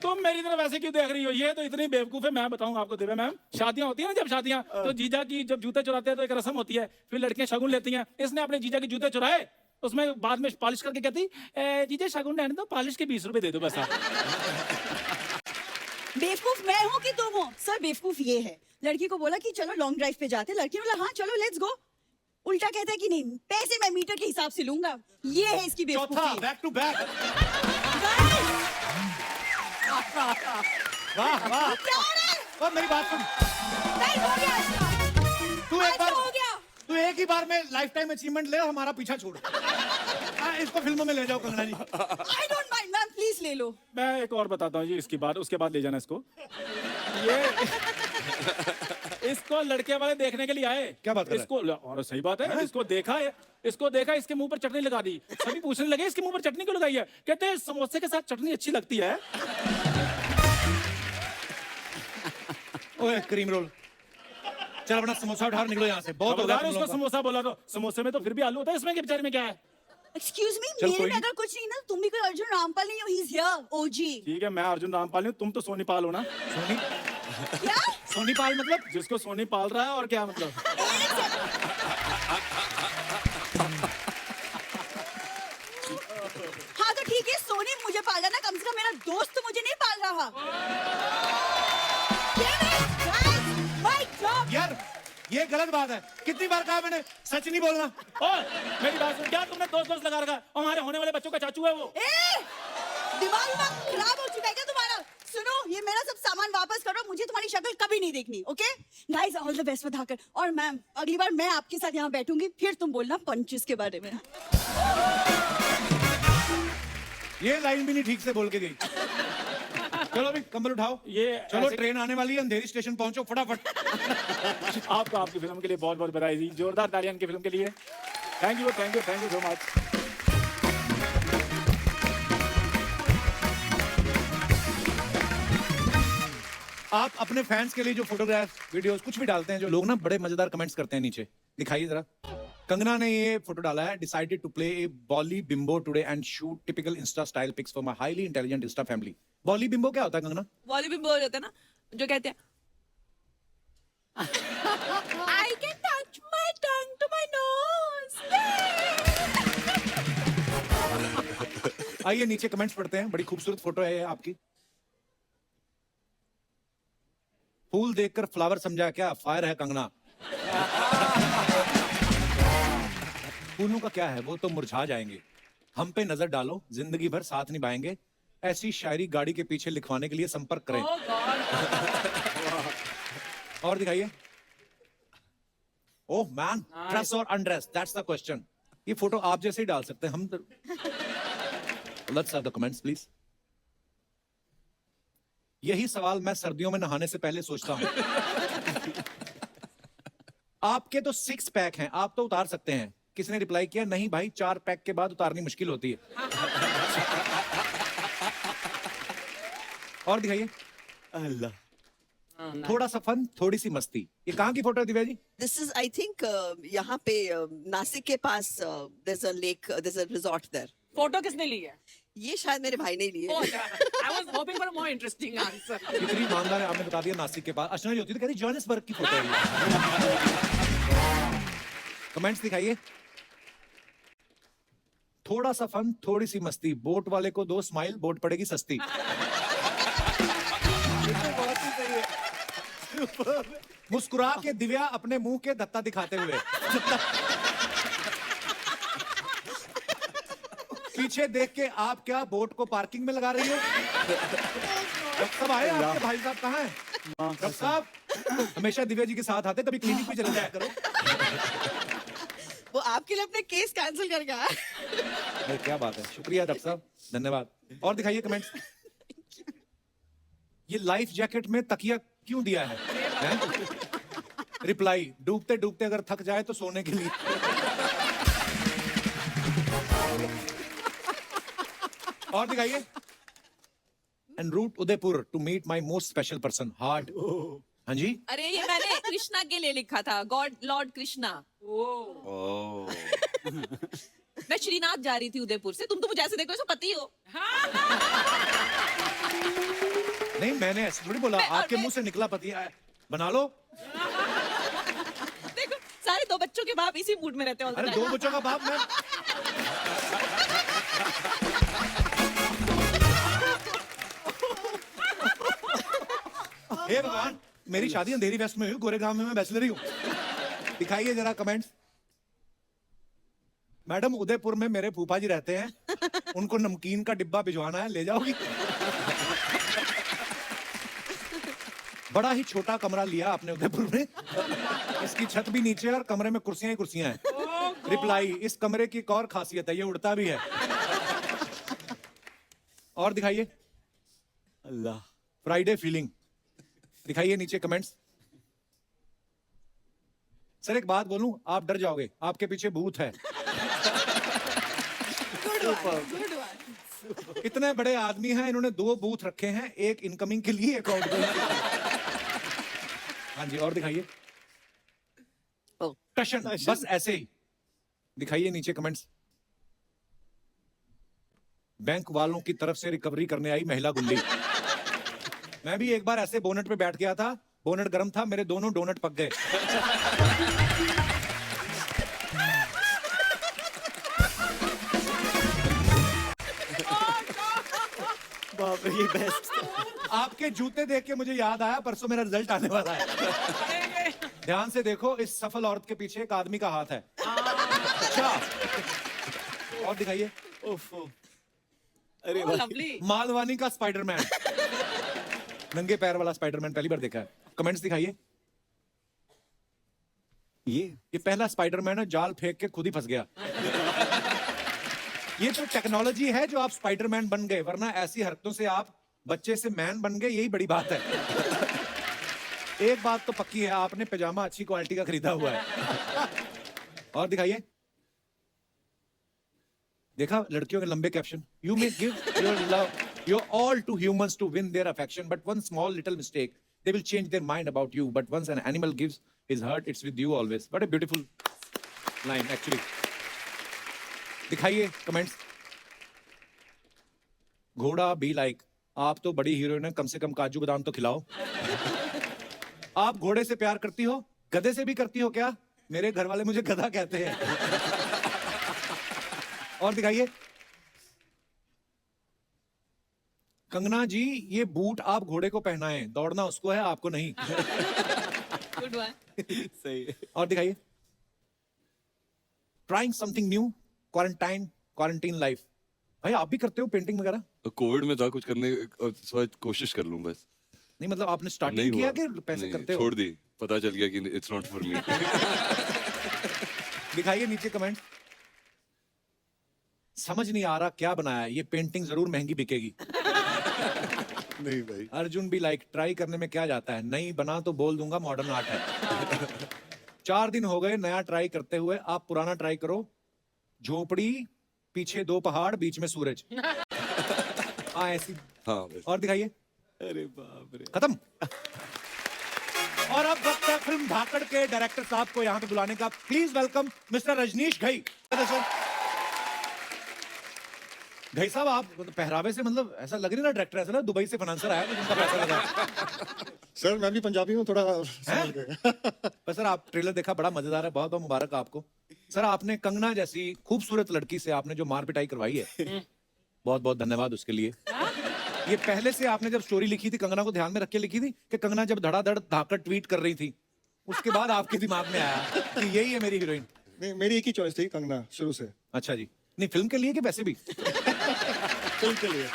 तुम मेरी तरफ ऐसे क्यों देख रही हो? ये तो इतनी बेवकूफ है। मैं बताऊंगा आपको दिव्या मैम, शादियां होती है ना, जब शादियां तो जीजा की जब जूते चुराते हैं तो एक रस्म होती है, फिर लड़कियां शगुन लेती हैं। इसने अपने जीजा के जूते चुराए, उसमें बाद में पॉलिश करके कहती जीजा शगुन रहने दो, पॉलिश के 20 रुपए दे दो बस आप। बेवकूफ मैं हूँ कि तुम हो? सर बेवकूफ ये है, लड़की को बोला कि चलो लॉन्ग ड्राइव पे जाते, लड़की ने बोला हाँ चलो लेट्स गो, उल्टा कहता है कि नहीं पैसे मैं मीटर के हिसाब से लूंगा। ये है इसकी चौथा बेवकूफी। Back to back. वाह वाह क्या हो रहा है? और मेरी बात सुन, नहीं हो गया इसका। तू एक बार हो गया। तू एक ही बार में लाइफ टाइम अचीवमेंट ले और हमारा पीछा छोड़। इसको फिल्मों में ले जाओ Kangana ji. I don't mind ma'am, please ले लो। मैं एक और बताता हूँ जी, इसकी बात उसके बाद ले जाना इसको। ये इसको लड़के वाले देखने के लिए आए। क्या बात कर रहा है? इसको, और सही बात है, इसको देखा है, इसके मुंह पर चटनी लगा दी। सभी पूछने लगे इसके मुंह पर चटनी क्यों लगाई है? कहते हैं समोसे के साथ चटनी अच्छी लगती है। ओए क्रीम रोल, चल अपना समोसा उठा और निकलो यहाँ से। बहुत हो गया खबरदार, तुम उसको लोगों का। समोसा बोला तो समोसे में तो फिर भी आलू होता है, इसमें के बेचारे में क्या है? एक्सक्यूज मी, चल, मेरे कोई में नहीं। अगर कुछ नहीं ना, तुम भी कोई अर्जुन रामपाल नहीं हो, ही इज हियर, ओजी। ठीक है, मैं अर्जुन रामपाल हूँ, तुम तो सोनी पाल हो ना। सोनी क्या? सोनी पाल मतलब? जिसको सोनी पाल रहा है, और क्या मतलब? हाँ तो ठीक है, सोनी मुझे पाल रहा ना, कम से कम मेरा दोस्त तो मुझे नहीं पाल रहा। Damn it, guys, my job. यार ये गलत बात है। कितनी बार कहा मैंने सच नहीं बोलना। और मेरी बात सुन, क्या तुमने दोस्त लगा रखा? हमारे होने वाले बच्चों का चाचू है वो। ए, दिमाग खराब हो चुका है क्या तुम्हारा? सुनो, ये मेरा सब सामान वापस करो, मुझे तुम्हारी शक्ल कभी नहीं देखनी, okay? Guys, all the best बताकर। और मैम, अगली बार मैं आपके साथ यहाँ बैठूंगी, फिर तुम बोलना पंचेस के बारे में। ये लाइन भी नहीं ठीक से बोल के गई। चलो अभी कंबल उठाओ। ये चलो ऐसे- ट्रेन आने वाली है, अंधेरी स्टेशन पहुंचो फटाफट। आपको आपकी फिल्म के लिए बहुत बहुत बधाई दी। जोरदार तालियां की फिल्म के लिए। Thank you so much. आप अपने फैंस के लिए जो फोटोग्राफ वीडियोस कुछ भी डालते हैं, जो लोग ना बड़े मजेदार कमेंट्स करते हैं नीचे, दिखाइए जरा। कंगना ने ये फोटो डाला है, decided to play a bolly bimbo today and shoot typical insta style pics for my highly intelligent insta family. Bolly bimbo क्या होता है कंगना? वॉलीबॉल बोल होता है ना, जो कहते हैं I can touch my tongue to my nose. आइए नीचे कमेंट्स पढ़ते हैं। बड़ी खूबसूरत फोटो है ये आपकी। फूल देखकर फ्लावर समझा क्या? फायर है कंगना। फूलों का क्या है, वो तो मुरझा जाएंगे। हम पे नजर डालो, जिंदगी भर साथ निभाएंगे। ऐसी शायरी गाड़ी के पीछे लिखवाने के लिए संपर्क करें। Oh God. और दिखाइए। ओह मैन, ड्रेस और अनड्रेस, दैट्स द क्वेश्चन। ये फोटो आप जैसे ही डाल सकते हैं हम तो। Let's have the comments please. यही सवाल मैं सर्दियों में नहाने से पहले सोचता हूं। आपके तो 6 पैक हैं, आप तो उतार सकते हैं। किसने रिप्लाई किया? नहीं भाई, 4 पैक के बाद उतारनी मुश्किल होती है। और दिखाइए। अल्लाह, थोड़ा सा फन, थोड़ी सी मस्ती। ये कहाँ की फोटो है Divya ji? This is, I think, यहाँ पे नासिक के पास there's a lake, there's a resort there. Photo किसने ली है? ये शायद मेरे भाई ने लिए। I was hoping for a more interesting answer. कितनी ईमानदार है, आपने बता दिया नासिक के पास। अर्चना जी होती तो कहती जोहानिसबर्ग की फोटो है। कमेंट्स दिखाइए। थोड़ा सा फन, थोड़ी सी मस्ती। बोट वाले को 2 स्माइल, बोट पड़ेगी सस्ती। बहुत ही सही है। मुस्कुरा के दिव्या अपने मुंह के दत्ता दिखाते हुए। पीछे देख के आप क्या बोट को पार्किंग में लगा रही हो? डॉक्टर साहब आए आपके भाई साहब कहाँ हैं? डॉक्टर साहब हमेशा दिव्या जी के साथ आते, कभी क्लिनिक भी चले जाया करो। वो आपके लिए अपने केस कैंसिल कर गया। अरे क्या बात है, शुक्रिया डॉक्टर साहब, धन्यवाद। और दिखाइए कमेंट्स। ये लाइफ जैकेट में तकिया क्यों दिया है? रिप्लाई, डूबते डूबते अगर थक जाए तो सोने के लिए। और दिखाइए। En route Udaipur to meet my most special person, heart. हाँ जी, अरे ये मैंने कृष्णा के लिए लिखा था, गॉड लॉर्ड कृष्णा। ओह, मैं श्रीनाथ जा रही थी उदयपुर से, तुम तो मुझे ऐसे देखो जैसे पति हो। नहीं मैंने ऐसे थोड़ी बोला, आपके मुंह से निकला पति है। बना लो। देखो सारे 2 बच्चों के बाप इसी मूड में रहते हैं all the अरे time। 2 बच्चों का बाप मैं। हे भगवान, मेरी शादी अंधेरी वेस्ट में हुई, गोरेगांव में मैं बैचलर ही हूँ। दिखाइए जरा कमेंट्स। मैडम उदयपुर में मेरे फूफा जी रहते हैं, उनको नमकीन का डिब्बा भिजवाना है, ले जाओगी? बड़ा ही छोटा कमरा लिया आपने उदयपुर में। इसकी छत भी नीचे है और कमरे में कुर्सियां ही कुर्सियां हैं। रिप्लाई, इस कमरे की एक और खासियत है, ये उड़ता भी है। और दिखाइए अल्लाह। फ्राइडे फीलिंग, दिखाइए नीचे कमेंट्स। सर एक बात बोलूं, आप डर जाओगे, आपके पीछे भूत है। इतने बड़े आदमी हैं, इन्होंने 2 बूथ रखे हैं, एक इनकमिंग के लिए, एक आउटगोइंग। हाँ जी, और दिखाइए। Oh. टशन, बस ऐसे ही। दिखाइए नीचे कमेंट्स। बैंक वालों की तरफ से रिकवरी करने आई महिला गुंडी। मैं भी एक बार ऐसे बोनट पे बैठ गया था, बोनट गर्म था, मेरे दोनों डोनट पक गए। बाप रे, ये बेस्ट। आपके जूते देख के मुझे याद आया, परसों मेरा रिजल्ट आने वाला है। ध्यान से देखो, इस सफल औरत के पीछे एक आदमी का हाथ है। अच्छा, और दिखाइए। अरे Oh, भाई, lovely. मालवानी का स्पाइडरमैन, नंगे पैर वाला स्पाइडरमैन पहली बार देखा है। कमेंट्स दिखाइए। ये पहला स्पाइडरमैन है, जाल फेंक के खुद ही फंस गया। ये तो टेक्नोलॉजी है जो आप स्पाइडरमैन बन गए, वरना ऐसी हरकतों से आप बच्चे से मैन बन गए, यही बड़ी बात है। एक बात तो पक्की है, आपने पैजामा अच्छी क्वालिटी का खरीदा हुआ है। और दिखाइए। देखा लड़कियों के लंबे caption, you may give your love your all to humans to win their affection, but one small little mistake they will change their mind about you, but once an animal gives his heart, it's with you always. What a beautiful line actually. दिखाइए comments. घोड़ा be like, आप तो बड़ी heroine है, कम से कम काजू बादाम तो खिलाओ। आप घोड़े से प्यार करती हो, गधे से भी करती हो क्या? मेरे घर वाले मुझे गधा कहते हैं। और दिखाइए। कंगना जी, ये बूट आप घोड़े को पहनाएं, दौड़ना उसको है, आपको नहीं। Good one. सही है। और दिखाइए। Trying something new, quarantine life. भाई आप भी करते हो पेंटिंग वगैरह? कोविड में था कुछ करने, और शायद कोशिश कर लूं बस। नहीं मतलब आपने नहीं स्टार्टिंग किया हुआ। कि पैसे नहीं, करते हो? छोड़ दी, पता चल गया कि इट्स नॉट फॉर मी। दिखाइए नीचे कमेंट। समझ नहीं आ रहा क्या बनाया है, ये पेंटिंग जरूर महंगी बिकेगी। नहीं भाई। अर्जुन भी लाइक, ट्राई करने में क्या जाता है, नहीं बना तो बोल दूंगा मॉडर्न आर्ट है। 4 दिन हो गए नया ट्राई करते हुए, आप पुराना ट्राई करो। झोपड़ी, पीछे 2 पहाड़, बीच में सूरज। हाँ ऐसी। हाँ बस। और दिखाइए। अरे बाप रे। खत्म। और अब वक्त है फिल्म धाकड़ के डायरेक्टर साहब को यहाँ पे बुलाने का। Please welcome mister Rajneesh Ghai. Ghai साहब, आप पहरावे से मतलब ऐसा लग नहीं रहा डायरेक्टर, ऐसा ना दुबई से फाइनेंसर आया जिनका पैसा लगा। सर मैं भी पंजाबी हूँ, थोड़ा समझ गए। पर सर आप ट्रेलर देखा, बड़ा मजेदार है, बहुत बहुत मुबारक आपको। सर आपने कंगना जैसी खूबसूरत लड़की से आपने जो मार पिटाई करवाई है, बहुत बहुत धन्यवाद उसके लिए। ये पहले से आपने जब स्टोरी लिखी थी, कंगना को ध्यान में रख के लिखी थी कि कंगना जब धड़ाधड़ धाकड़ ट्वीट कर रही थी, उसके बाद आपके दिमाग में आया कि यही है मेरी हीरोइन? नहीं, मेरी एक ही चॉइस थी कंगना शुरू से। अच्छा जी। नहीं फिल्म के लिए कि वैसे भी? फिल्म के लिए।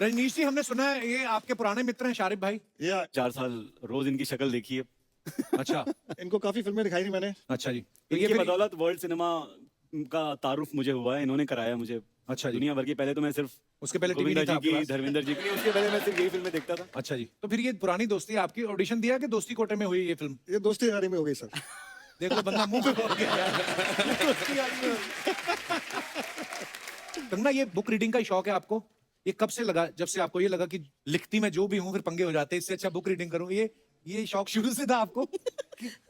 रजनीश जी, हमने सुना है ये आपके पुराने मित्र हैं शारिफ भाई। ये 4 साल रोज इनकी शक्ल देखी है। अच्छा। इनको काफी फिल्में दिखाई थी मैंने। अच्छा जी। तो ये इनकी फिर- बदौलत वर्ल्ड सिनेमा का तारुफ मुझे हुआ है, इन्होंने कराया मुझे। अच्छा जी। दुनिया भर की, पहले तो मैं सिर्फ उसके पहले टीवी गोविंदा नहीं था जी आपके की, पास? धर्मेंद्र जी की, उसके पहले मैं सिर्फ यही फिल्में देखता था। अच्छा जी। तो फिर ये पुरानी दोस्ती आपकी ऑडिशन दिया कि दोस्ती कोटे में हुई ये फिल्म? ये दोस्ती यारी में हो गई सर। देख लो बंदा मुंह पे बोल गया यार। दोस्ती यारी में हुई। कंगना, ये बुक रीडिंग का ही शौक है आपको? ये कब से लगा, जब से आपको ये लगा कि लिखती मैं जो भी हूँ फिर पंगे हो जाते हैं, इससे अच्छा बुक रीडिंग करूँ? ये शौक शुरू से था आपको?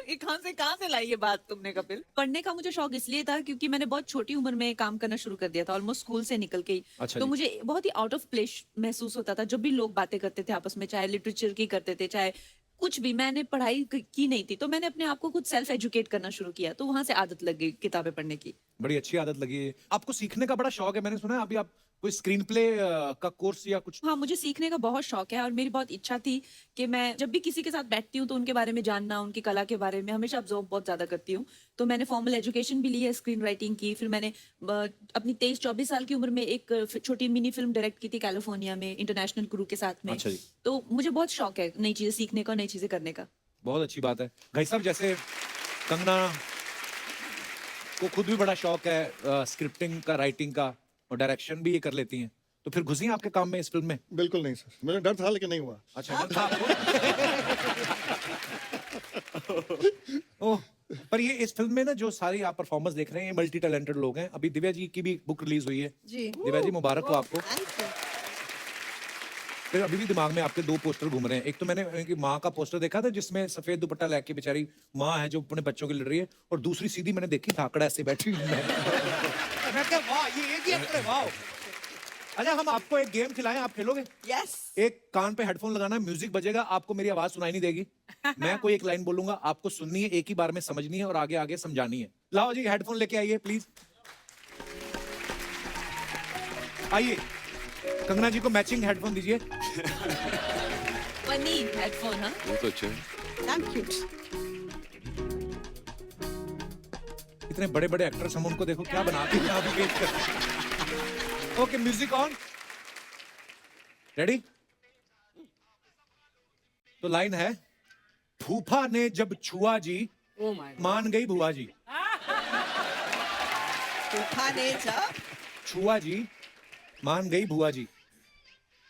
ये कहाँ से लाई ये बात तुमने कपिल? पढ़ने का मुझे शौक इसलिए था क्योंकि मैंने बहुत छोटी उम्र में काम करना शुरू कर दिया था, ऑलमोस्ट स्कूल से निकल के ही। अच्छा तो जी। मुझे बहुत ही आउट ऑफ प्लेस महसूस होता था जब भी लोग बातें करते थे आपस में, चाहे लिटरेचर की करते थे, चाहे कुछ भी। मैंने पढ़ाई की नहीं थी, तो मैंने अपने आप को खुद सेल्फ एजुकेट करना शुरू किया, तो वहां से आदत लग गई किताबें पढ़ने की। बड़ी अच्छी आदत लगी है आपको, सीखने का बड़ा शौक है। मैंने सुना है अभी आप कोई स्क्रीन प्ले का कोर्स या कुछ? हाँ, मुझे सीखने का बहुत शौक है और मेरी बहुत इच्छा थी कि मैं जब भी किसी के साथ बैठती हूँ तो उनके बारे में जानना, उनकी कला के बारे में हमेशा ऑब्जर्व बहुत ज्यादा करती हूँ। तो मैंने फॉर्मल एजुकेशन भी ली है स्क्रीन राइटिंग की। फिर मैंने अपनी 23-24 साल की उम्र में एक छोटी मिनी फिल्म डायरेक्ट की थी कैलिफोर्निया में, इंटरनेशनल क्रू के साथ में। अच्छा जी। तो मुझे बहुत शौक है नई चीजें सीखने का, नई चीजें करने का। बहुत अच्छी बात है। भाई साहब, जैसे कंगना को खुद भी बड़ा शौक है स्क्रिप्टिंग का, राइटिंग का, और डायरेक्शन भी ये कर लेती हैं, तो फिर घुसी हैं आपके काम में इस फिल्म में? बिल्कुल नहीं सर, मुझे डर था लेकिन नहीं हुआ। अच्छा, डर था आपको? ओह, पर ये इस फिल्म में ना जो सारी आप परफॉर्मेंस देख रहे हैं, ये मल्टी टैलेंटेड लोग हैं। अभी दिव्या जी की भी बुक रिलीज हुई है। जी। दिव्या जी, मुबारक हो आपको। Thank you. फिर अभी भी दिमाग में आपके 2 पोस्टर घूम रहे हैं। एक तो मैंने उनकी माँ का पोस्टर देखा था जिसमें सफेद दुपट्टा लेके बेचारी माँ है जो अपने बच्चों के लड़ रही है, और दूसरी सीधी मैंने देखी धाकड़ा ऐसे बैठी हुई है। मैं क्या, वाह, ये एक ही एक्टर है, वाह। अच्छा, हम आपको एक गेम खिलाएं, आप खेलोगे? Yes. एक कान पे हेडफोन लगाना है, म्यूजिक बजेगा, आपको मेरी आवाज सुनाई नहीं देगी। मैं कोई एक लाइन बोलूंगा, आपको सुननी है, एक ही बार में समझनी है और आगे आगे समझानी है। लाओ जी, हेडफोन लेके आइए प्लीज। आइए, कंगना जी को मैचिंग हेडफोन दीजिए। Funny headphone. हाँ, वो तो अच्छा है। Thank you. इतने बड़े बड़े एक्टर्स, हम उनको देखो क्या बनाते हैं अभी पेश कर। Okay, music on, ready? तो लाइन है, फूफा ने जब छुआ जी, Oh my God. मान गई बुआ जी। फूफा ने जब छुआ जी, मान गई बुआ जी।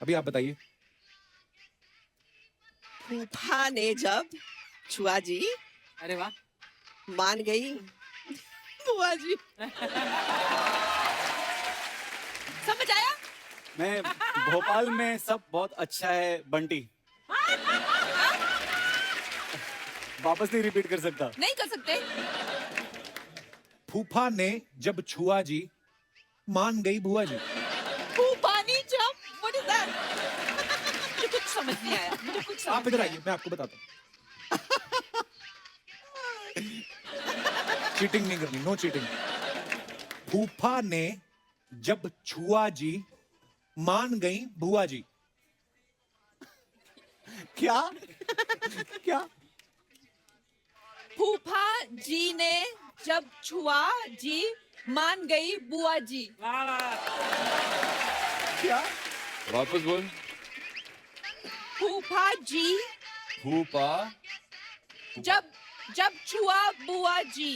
अभी आप बताइए। फूफा ने जब छुआ जी, अरे वाह, मान गई बुआ जी। समझ आया? मैं भोपाल में सब बहुत अच्छा है बंटी। वापस नहीं रिपीट कर सकता। नहीं कर सकते। फूफा ने जब छुआ जी, मान गई बुआ जी। पानी जब, व्हाट इज दैट? मुझे कुछ समझ नहीं आया, मुझे कुछ समझ आप इधर नहीं आइए, मैं आपको बताता हूँ। चीटिंग नहीं करनी, नो चीटिंग। फूफा ने जब छुआ जी, मान गई बुआ जी। क्या क्या? फूफा जी ने जब छुआ जी, मान गई बुआ जी। वाह वाह। क्या? वापस बोल। फूफा जी फूफा जब छुआ बुआ जी।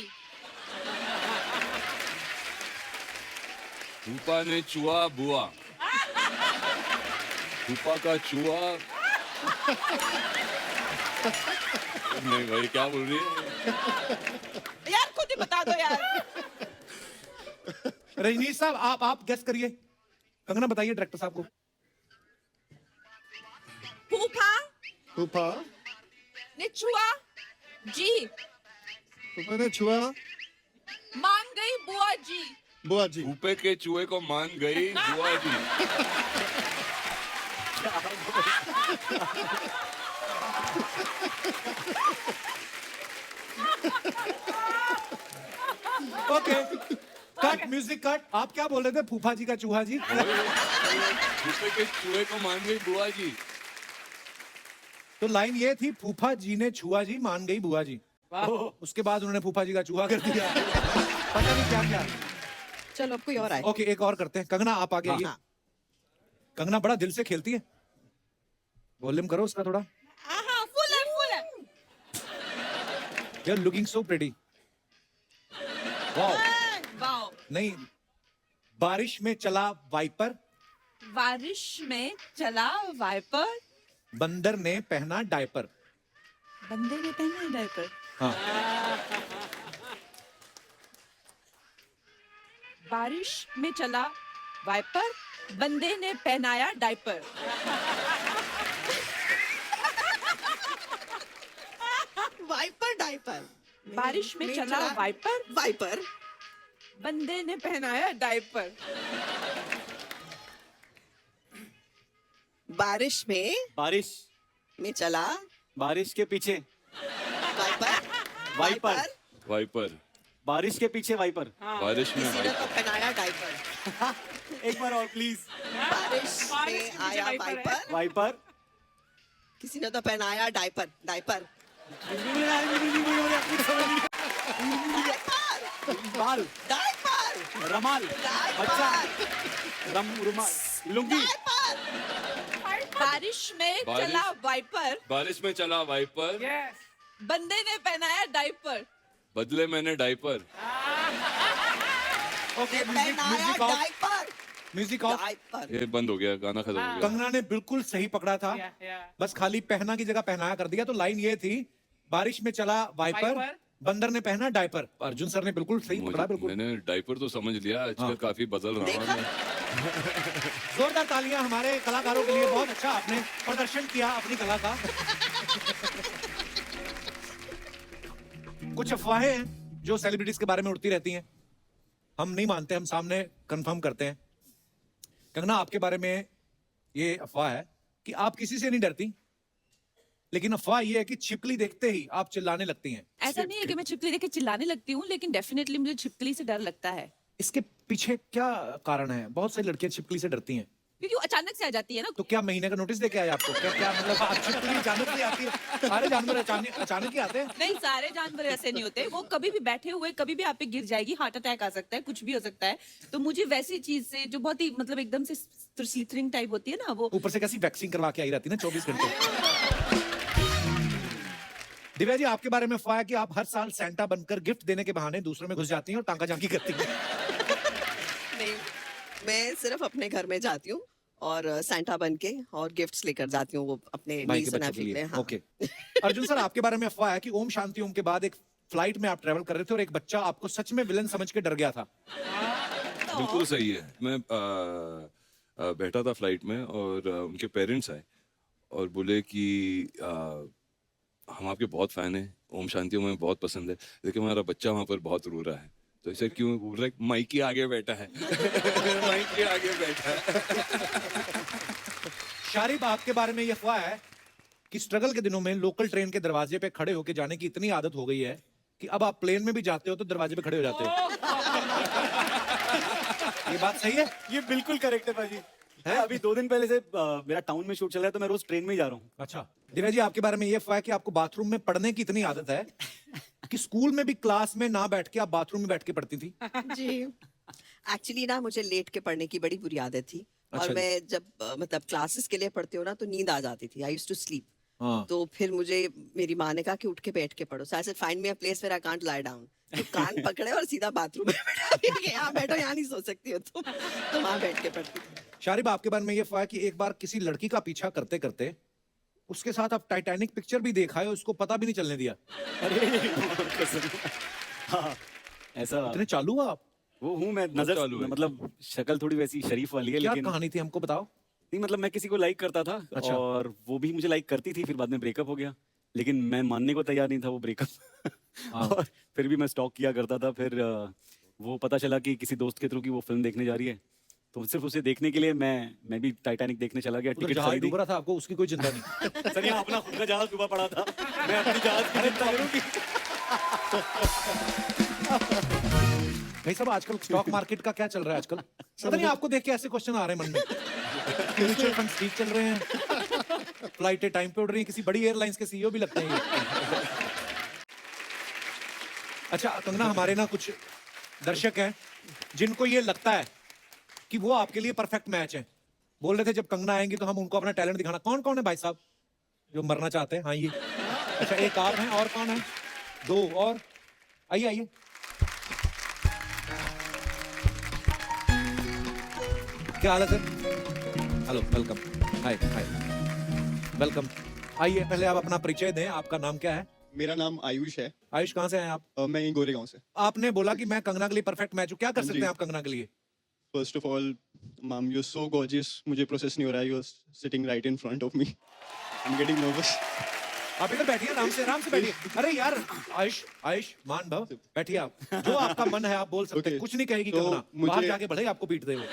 फूफा ने चुआ बुआ। फूफा का चुआ। नहीं भाई, क्या बोल रही है? यार खुद ही बता दो यार। रजनीश साहब, आप गेस करिए। कंगना बताइए डायरेक्टर साहब को। फूफा ने छुआ जी, फूफा ने छुआ मान गई बुआ जी। बुआ जी। फूफे के चूहे को मान गई बुआ जी। Okay, cut, music cut. आप क्या बोल रहे थे? फूफा जी का चूहा जी। फूफे के चूहे को मान गई बुआ जी। तो लाइन ये थी, फूफा जी ने छुआ जी, मान गई बुआ जी। उसके बाद उन्होंने फूफा जी का चूहा कर दिया। पता नहीं क्या क्या। चलो अब कोई और आए। ओके, एक और करते हैं। कंगना आप आगे आइए। हाँ। कंगना बड़ा दिल से खेलती है, वॉल्यूम करो उसका थोड़ा। फुल है, फुल है। You are looking so pretty. Wow. Wow. नहीं, बारिश में चला वाइपर, बारिश में चला वाइपर, बंदर ने पहना डायपर। बंदे ने पहना डायपर। हाँ, बारिश में चला वाइपर, बंदे ने पहनाया डायपर। Wiper diaper. बारिश में चला वाइपर, वाइपर। बंदे ने पहनाया डायपर। बारिश में चला बारिश के पीछे वाइपर। वाइपर। वाइपर। बारिश के पीछे वाइपर। बारिश में किसी ने तो पहनाया डायपर। एक बार और प्लीज। बारिश बारिश में के आया नीचे वाइपर है। Wiper, wiper. किसी ने तो पहनाया डायपर, डायपर, बाल, डायपर, रमाल, बच्चा, रुमाल, लुंगी। बारिश में बारिश। चला वाइपर, बारिश में चला वाइपर, यस बंदे ने पहनाया डाइपर। बदले मैंने डाइपर। ओके, पहनाया music of, diaper, music of. Diaper. ये बंद हो गया, गाना खत्म हो गया। कंगना ने बिल्कुल सही पकड़ा था, या बस खाली पहना की जगह पहनाया कर दिया। तो लाइन ये थी, बारिश में चला वाइपर, वाइपर। बंदर ने पहना डायपर। अर्जुन सर ने बिल्कुल सही पकड़ा, बिल्कुल। मैंने डाइपर तो समझ लिया, आजकल काफी बदल रहा देखा? हूँ। जोरदार तालियां हमारे कलाकारों के लिए। बहुत अच्छा आपने प्रदर्शन किया अपनी कला का। कुछ अफवाहें हैं जो सेलिब्रिटीज के बारे में उड़ती रहती हैं, हम नहीं मानते, हम सामने कंफर्म करते हैं। कंगना, आपके बारे में ये अफवाह है कि आप किसी से नहीं डरती, लेकिन अफवाह ये है कि छिपकली देखते ही आप चिल्लाने लगती हैं। ऐसा नहीं है कि मैं छिपकली देख के चिल्लाने लगती हूँ, लेकिन डेफिनेटली मुझे छिपकली से डर लगता है, इसके पीछे क्या कारण है? बहुत सारी लड़कियां छिपकली से डरती हैं, क्योंकि वो अचानक से आ जाती है ना। तो क्या महीने का नोटिस दे के आए आपको? क्या क्या मतलब आप छिपकली अचानक से आती है? सारे जानवर अचानक ही आते हैं? नहीं, सारे जानवर ऐसे नहीं होते, वो कभी भी बैठे हुए कभी भी आप पे गिर जाएगी, हार्ट अटैक आ सकता है, कुछ भी हो सकता है। तो मुझे वैसी चीज से जो बहुत ही मतलब एकदम से स्लीथरिंग टाइप होती है ना, वो ऊपर से कैसी वैक्सीन करवा के आई रहती है ना 24 घंटे। दिव्या जी, आपके बारे में अफवाह है कि आप हर साल सैंटा बनकर गिफ्ट देने के बहाने दूसरों में घुस जाती हैं और टांका झांकी करती हैं। नहीं, मैं सिर्फ अपने घर में जाती हूँ और सैंटा बन के और गिफ्ट्स लेकर जाती हूँ वो अपने भाई niece के and बच्चों के nephew लिए। हाँ। ओके। अर्जुन सर, आपके बारे में अफवाह है कि ओम शांति ओम के बाद एक फ्लाइट में आप ट्रेवल कर रहे थे और एक बच्चा आपको सच में विलन समझ के डर गया था। बिल्कुल सही है। मैं बैठा था फ्लाइट में और उनके पेरेंट्स आए और बोले कि हम आपके बहुत फैन हैं, ओम शांति ओम हमें बहुत पसंद है, लेकिन हमारा बच्चा वहाँ पर बहुत रो रहा है। तो इसे क्यों बोल रहा है? माइक के आगे बैठा है। माइक के आगे बैठा है। शारिब, आपके बारे में ये अफवाह है कि स्ट्रगल के दिनों में लोकल ट्रेन के दरवाजे पे खड़े होके जाने की इतनी आदत हो गई है कि अब आप प्लेन में भी जाते हो तो दरवाजे पे खड़े हो जाते हो। ये बात सही है? ये बिल्कुल करेक्ट है भाजी। है अभी 2 दिन पहले से मेरा टाउन में शूट चल रहा है, तो मैं रोज ट्रेन में ही जा रहा हूँ। अच्छा। दिव्या जी, आपके बारे में ये अफवाह है कि आपको बाथरूम में पढ़ने की इतनी आदत है कि स्कूल में भी क्लास में ना बैठ के आप बाथरूम में बैठ के पढ़ती थी। जी। एक्चुअली ना मुझे लेट के पढ़ने की बड़ी बुरी आदत थी। अच्छा और जी। मैं जब मतलब क्लासेस के लिए पढ़ती हूँ ना तो नींद आ जाती थी। I used to sleep. हाँ। तो फिर मुझे मेरी माँ ने कहा कि उठ के बैठ के पढ़ो। So I said find me a place where I can't lie down. तो कान पकड़े और सीधा बाथरूम में बैठा कि यहाँ बैठो, यहाँ नहीं सो सकती हो तुम। तो वहाँ बैठ के पढ़ती थी। शारिब, आपके बारे में ये अफवाह है कि एक बार किसी लड़की का पीछा करते करते उसके साथ आप टाइटैनिक पिक्चर भी देखा है, उसको पता भी नहीं चलने दिया। हाँ, ऐसा इतने चालू हो आप? वो हूँ मैं। नजर चालू है। मतलब शक्ल थोड़ी वैसी शरीफ वाली है, क्या लेकिन कहानी थी, हमको बताओ। नहीं मतलब मैं किसी को लाइक करता था। अच्छा। और वो भी मुझे लाइक करती थी, फिर बाद में ब्रेकअप हो गया, लेकिन मैं मानने को तैयार नहीं था वो ब्रेकअप। हाँ। और फिर भी मैं स्टॉक किया करता था। फिर वो पता चला कि किसी दोस्त के थ्रू की वो फिल्म देखने जा रही है, तो सिर्फ उसे देखने के लिए मैं भी टाइटैनिक देखने चला गया। उधर टिकट जहाज खरीदी। डूब रहा था, आपको उसकी कोई चिंता नहीं। सर यहाँ अपना खुद का जहाज डूबा पड़ा था, मैं अपनी जहाज की चिंता करूंगी। भाई साहब, आजकल स्टॉक मार्केट का क्या चल रहा है आजकल? पता नहीं आपको देख के ऐसे क्वेश्चन आ रहे हैं मन में। म्यूचुअल फंड ठीक चल रहे हैं, फ्लाइटें टाइम पे उड़ रही हैं, किसी बड़ी एयरलाइंस के सीईओ भी लगते हैं ये। अच्छा कंगना, हमारे ना कुछ दर्शक हैं जिनको ये लगता है कि वो आपके लिए परफेक्ट मैच है। बोल रहे थे जब कंगना आएंगी तो हम उनको अपना टैलेंट दिखाना। कौन कौन है भाई साहब जो मरना चाहते हैं? हाँ ये। अच्छा, एक और है, और कौन है? 2 और। आइए आइए। क्या हालत है? Hello, welcome. Hi hi, welcome. आइए, पहले आप अपना परिचय दें। आपका नाम क्या है? मेरा नाम आयुष है। आयुष, कहाँ से हैं आप? मैं यहीं गोरेगांव से। आपने बोला कि मैं कंगना के लिए परफेक्ट मैच हूँ। क्या कर हाँ सकते जी। हैं आप कंगना के लिए? First of all ma'am, you are so gorgeous. मुझे प्रोसेस नहीं हो रहा है। You are sitting right in front of me. I am getting nervous. आप इधर बैठिए, आराम से बैठिए। अरे यार आयुष, आयुष मान भव, बैठिए आप। जो आपका मन है आप बोल सकते हैं, Okay. कुछ नहीं कहेगी तो कंगना। मुझे- बाहर जाके भले ही आपको पीट दे वो।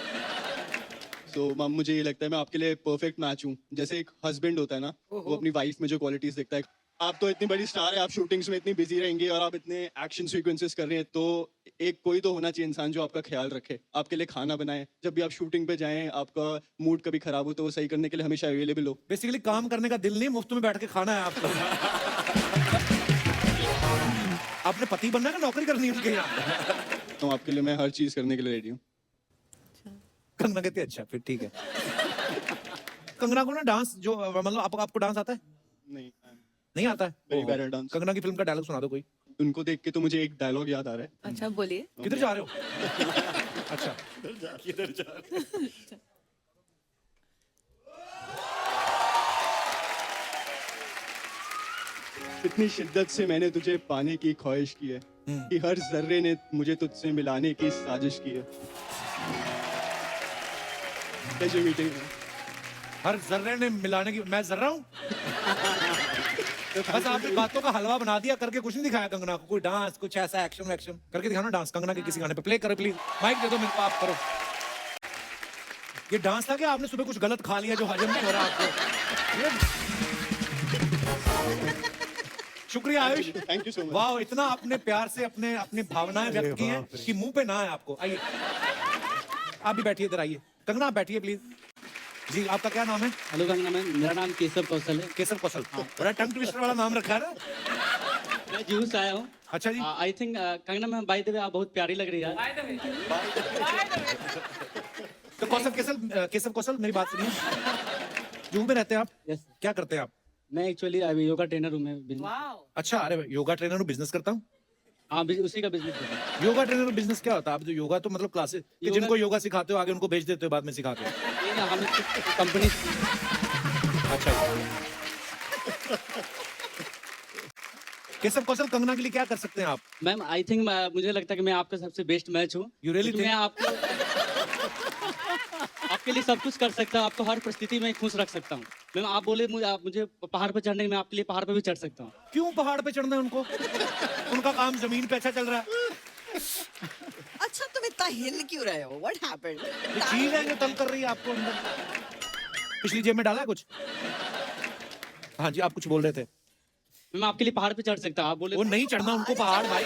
सो मैम, मुझे ये लगता है मैं आपके लिए परफेक्ट मैच हूँ। जैसे एक हस्बैंड होता है ना, वो अपनी वाइफ में जो क्वालिटीज देखता है, आप तो इतनी बड़ी स्टार है, आप शूटिंग्स में इतनी बिजी रहेंगे और आप इतने एक्शन सीक्वेंसेस कर रहे हैं, तो एक कोई तो होना चाहिए इंसान जो आपका ख्याल रखे, आपके लिए खाना बनाए, जब भी आप शूटिंग पे जाएं, आपका मूड कभी खराब हो तो वो सही करने के लिए हमेशा अवेलेबल हो। बेसिकली काम करने का दिल नहीं, मुफ्त में बैठ के खाना है आपको। आपने पति बनना है कि नौकरी करनी है उनके यहाँ? तो आपके लिए मैं हर चीज करने के लिए रेडी हूँ। कंगना कहती है अच्छा फिर ठीक है। कंगना को ना डांस जो मतलब आपको डांस आता है? नहीं, नहीं आता है? Very bad dance. कंगना की फिल्म का डायलॉग सुना दो कोई। उनको देख के तो मुझे एक डायलॉग याद आ रहा है। अच्छा बोलिए। किधर जा रहे हो? अच्छा किधर जा रहे हो? इतनी शिद्दत से मैंने तुझे पाने की ख्वाहिश की है कि हर जर्रे ने मुझे तुझसे मिलाने की साजिश की है। Pleasure meeting you. हर जर्रे ने मिलाने की, मैं जर्रा हूँ? बस आपने बातों का हलवा बना दिया, करके कुछ नहीं दिखाया कंगना को। कोई डांस, कुछ ऐसा एक्शन वैक्शन करके दिखाना डांस कंगना के किसी गाने पे। प्ले करो प्लीज, माइक दे दो मेरे को, आप करो। ये डांस था क्या? आपने सुबह कुछ गलत खा लिया जो हजम नहीं हो रहा आपको? शुक्रिया Ayush, thank you so much. वाह, इतना अपने प्यार से अपने अपनी भावनाएं व्यक्त की हैं कि मुंह पे ना है आपको। आइए आप भी बैठिए, इधर आइए। कंगना आप बैठिए प्लीज। जी आपका क्या नाम है? हेलो कंगना मैम, मेरा नाम केशव कौशल है। केशव कौशल, बड़ा टंग ट्विस्टर वाला नाम रखा है ना। मैं जूहू से आया हूँ। अच्छा जी। I think Kangana ma'am by the way आप बहुत प्यारी लग रही है। तो केशव कौशल मेरी बात सुनिए। जूहू में रहते हैं आप? यस, क्या करते हैं आप? मैं एक्चुअली योगा ट्रेनर हूँ। मैं business- अच्छा, अरे योगा ट्रेनर हूँ, बिजनेस करता हूँ। हाँ उसी का बिजनेस करता हूँ। योगा ट्रेनर बिजनेस क्या होता है? आप जो योगा तो मतलब क्लासेस कि योगा- जिनको योगा सिखाते हो आगे उनको भेज देते हो बाद में सिखा के? ये हम कंपनी अच्छा। केशव कौशल, कंगना के लिए क्या कर सकते हैं आप? मैम आई थिंक मुझे लगता है कि मैं आपका सबसे बेस्ट मैच हूँ। You really क्योंकि मैं आपको आपके लिए सब कुछ कर सकता हूँ, आपको हर परिस्थिति में खुश रख सकता हूँ। मैम आप बोले मुझे पहाड़ पर चढ़ने, मैं आपके लिए पहाड़ पर भी चढ़ सकता हूँ। क्यों पहाड़ पे चढ़ना है उनको? उनका काम जमीन पे अच्छा चल रहा है। अच्छा तुम इतना हिल क्यों रहे हो? What happened? ये चीज है जो तंग कर रही है आपको अंदर। पिछली जेब में डाला है कुछ? हाँ जी, आप कुछ बोल रहे थे। मैं आपके लिए पहाड़ पे चढ़ सकता हूँ। आप बोले वो नहीं चढ़ना उनको पहाड़ भाई।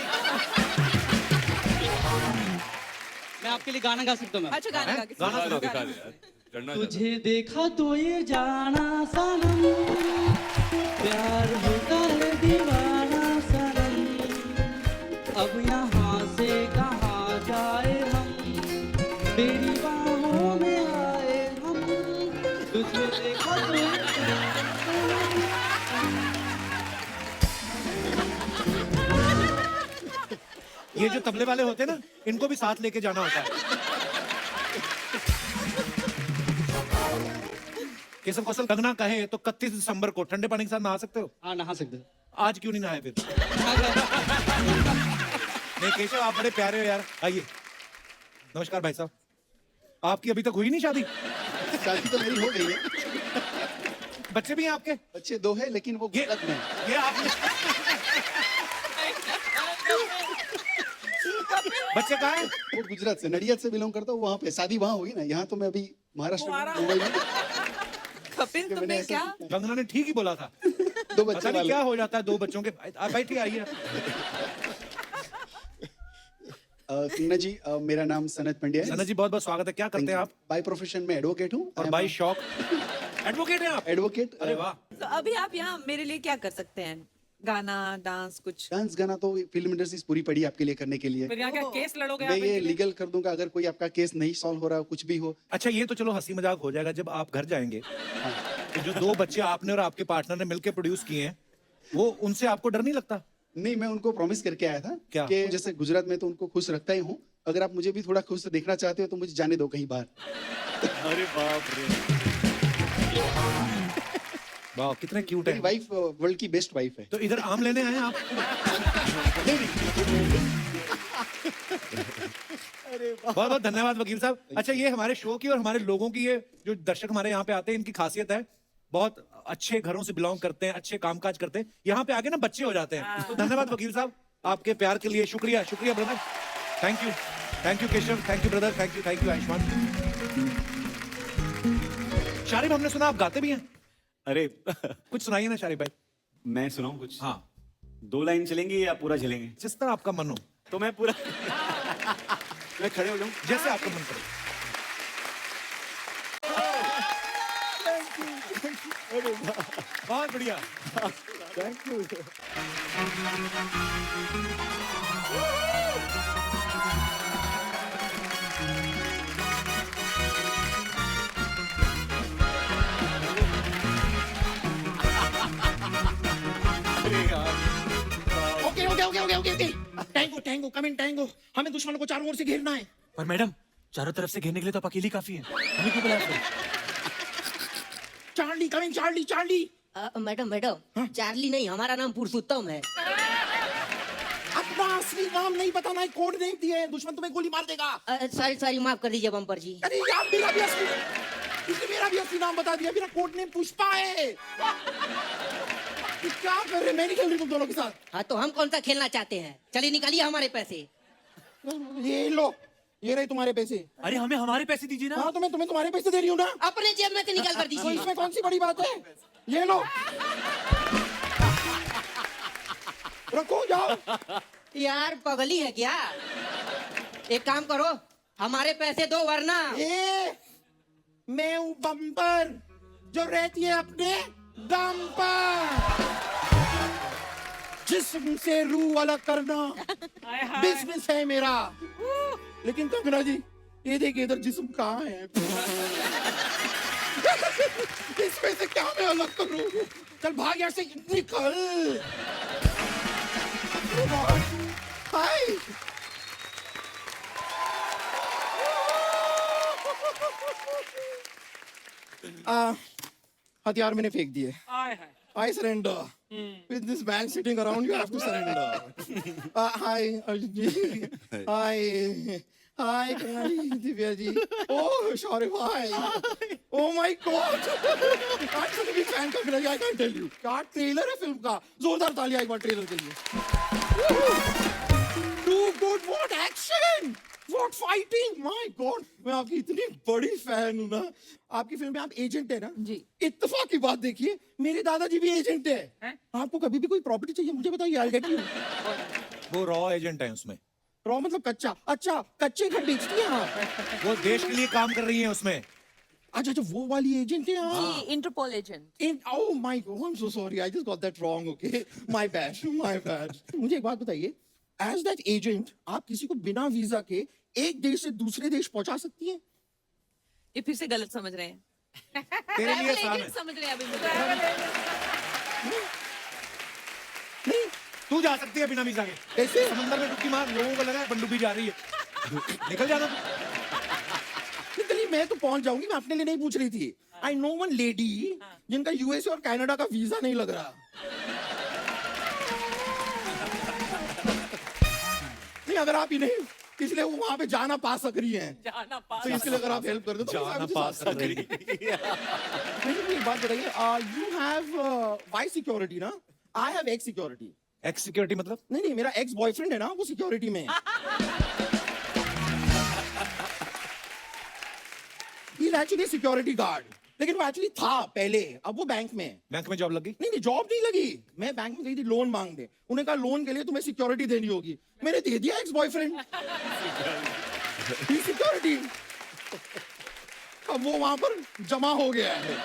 मैं आपके लिए गाना गा सकता हूँ मैम। अच्छा गाना गा के गाना सुनाओ। दिखा दे यार, चढ़ना है। तुझे देखा तो ये जाना सनम, प्यार होता है दीवाना सनम, अब यहाँ से कहाँ जाए हम, तेरी बाहों में आए हम, तुझे देखा तो ये ये जो तबले वाले होते हैं ना, इनको भी साथ लेके जाना होता है। केशव कौशल, कंगना कहे तो 31 दिसंबर को ठंडे पानी के साथ नहा सकते हो? हाँ नहा सकते हो। आज क्यों नहीं नहाए फिर? नहीं केशव, आप बड़े प्यारे हो यार। आइए। नमस्कार भाई साहब, आपकी अभी तक हुई नहीं शादी? शादी तो मेरी हो गई है, बच्चे भी हैं आपके? बच्चे 2 है लेकिन वो ये गुजरात में है। ये आपने बच्चे कहाँ हैं? वो गुजरात से, नडियाद से बिलोंग करता हूँ, वहाँ पे शादी वहाँ होगी ना। यहाँ तो मैं अभी महाराष्ट्र में, मुंबई में। कपिल मैंने तुम्हें ऐसा क्या? कंगना ने ठीक ही बोला था। 2 बच्चे पता नहीं वाले। क्या हो जाता है 2 बच्चों के। आप बैठिए, आइए। कंगना जी, मेरा नाम सनत पंड्या है। सना जी बहुत बहुत स्वागत है। क्या करते हैं आप? बाय प्रोफेशन में एडवोकेट हूँ। और बाई शौक एडवोकेट हैं आप? एडवोकेट। अरे वाह। तो अभी आप यहाँ मेरे लिए क्या कर सकते हैं? गाना, डांस, कुछ? डांस गाना तो फिल्म इंडस्ट्री पूरी पड़ी आपके लिए करने के लिए। फिर यहाँ क्या केस लड़ोगे मैं आप ये इनके लिए? लीगल कर दूंगा अगर कोई आपका केस नहीं सॉल्व हो रहा, कुछ भी हो। अच्छा ये तो चलो हंसी मजाक हो जाएगा, जब आप घर जाएंगे तो जो 2 बच्चे आपने और आपके पार्टनर ने मिलकर प्रोड्यूस किए हैं, वो उनसे आपको डर नहीं लगता? नहीं, मैं उनको प्रॉमिस करके आया था क्या? कि जैसे गुजरात में तो उनको खुश रखता ही हूँ, अगर आप मुझे भी थोड़ा खुश देखना चाहते हो तो मुझे जाने दो कहीं बाहर। अरे बाप रे। वाह कितने क्यूट मेरी है। वाइफ वर्ल्ड की बेस्ट वाइफ है। तो इधर आम लेने आए हैं आप? बहुत बहुत धन्यवाद वकील साहब। अच्छा ये हमारे शो की और हमारे लोगों की, ये जो दर्शक हमारे यहाँ पे आते हैं, इनकी खासियत है, बहुत अच्छे घरों से बिलोंग करते हैं, अच्छे कामकाज करते हैं, यहाँ पे आके ना बच्चे हो जाते हैं। तो धन्यवाद वकील साहब आपके प्यार के लिए। शुक्रिया, शुक्रिया brother. Thank you Keshav, thank you brother, thank you Ayushman. Sharib, हमने सुना आप गाते भी हैं, अरे कुछ सुनाइए ना शारिब भाई। मैं सुनाऊं कुछ? हाँ 2 लाइन चलेंगी या पूरा चलेंगे? जिस तरह आपका मन हो, तो मैं पूरा मैं खड़े हो जाऊं? जैसे आपका मन करे। बहुत बढ़िया। Thank you. Okay okay okay okay okay okay tango tango come in tango, हमें दुश्मनों को चारों ओर से घेरना है। पर मैडम, चारों तरफ से घेरने के लिए तो आप अकेली काफी है, हमें क्यों बुलाया फिर? Charlie come in, Charlie Charlie. Madam madam, Charlie नहीं, हमारा नाम पुरुषोत्तम है। अपना असली नाम नहीं बताना है, कोड नेम दिए हैं, दुश्मन तुम्हें गोली मार देगा। सॉरी सॉरी, माफ कर दीजिए बम्पर जी। अरे यार मेरा भी असली, इसने मेरा भी असली नाम बता दिया, मेरा कोड नेम पुष्पा है। ये क्या कर रहे, मैं नहीं खेल रही तुम दोनों के साथ। हाँ तो हम कौन सा खेलना चाहते हैं? चलिए निकालिए हमारे पैसे। ये लो, ये रहे तुम्हारे पैसे। अरे हमें हमारे पैसे दीजिए ना। हाँ तो मैं तुम्हें तुम्हारे पैसे दे रही हूँ ना। अपने जेब में से निकाल कर तो दीजिए। इसमें कौन सी बड़ी बात है, ये लो रखो जाओ। यार पगली है क्या? एक काम करो, हमारे पैसे दो वरना। ए, मैं हूँ बम्पर जो रहती है अपने दम पर। जिस्म से रूह अलग करना बिजनेस है मेरा। लेकिन कंगना जी, ये देखिए इधर जिस्म कहाँ है? इसमें से क्या मैं अलग करूं? चल भाग यहाँ से, निकल। हाय हथियार मैंने फेंक दिए। I surrender. With this man sitting around, you have to surrender. Hi, Arjun ji. Hi. Hi, Divya ji. Oh, sorry, hi. Oh my God. I'm such a big fan का I can't tell you. क्या trailer है film का? जोरदार तालियां एक बार trailer के लिए। Too good, what action! What fighting! My God, मैं आपकी इतनी बड़ी फैन हूँ ना। आपकी फिल्म में आप एजेंट है ना? जी। इत्तेफाक की बात देखिए, मेरे दादाजी भी एजेंट है। आपको कभी भी कोई प्रॉपर्टी चाहिए मुझे बताइए, I'll get you। वो रॉ एजेंट है उसमें। रॉ मतलब कच्चा? अच्छा, कच्चे घर बेचती हैं आप? वो देश के लिए काम कर रही है उसमें। अच्छा अच्छा, वो वाली एजेंट है आप? Interpol agent. Oh my God, I'm so sorry, I just got that wrong, okay? My bad, my bad। मुझे एक बात बताइए, as that agent, आप किसी को बिना वीजा के एक देश से दूसरे देश पहुंचा सकती हैं? ये फिर से गलत समझ रहे हैं। तेरे लिए आसान है। समझ रहे हैं अभी नहीं, तू जा सकती है बिना वीजा के। कैसे? समंदर में डुबकी मार, लोगों को लगा है पनडुब्बी जा रही है, निकल जाना। निकली, मैं तो पहुंच जाऊंगी, मैं अपने लिए नहीं पूछ रही थी। I know one lady जिनका यूएसए और कनाडा का वीजा नहीं लग रहा। नहीं, अगर आप इन्हें इसलिए वो वहां पे जाना पा सक रही हैं, तो इसके लिए अगर आप हेल्प कर दो तो जाना पा सक रही है। मुझे एक बात बताइए, यू हैव वाई सिक्योरिटी ना? I have x security. X security मतलब? नहीं नहीं, मेरा एक्स बॉयफ्रेंड है ना, वो सिक्योरिटी में है। He is actually security guard, लेकिन वो एक्चुअली था पहले, अब वो बैंक में है। बैंक में जॉब लगी? नहीं नहीं, जॉब नहीं लगी। मैं बैंक में गई थी लोन मांगने, उन्हें कहा लोन के लिए तुम्हें सिक्योरिटी देनी होगी, मैंने दे दिया एक्स बॉयफ्रेंड सिक्योरिटी। अब वो वहां पर जमा हो गया है।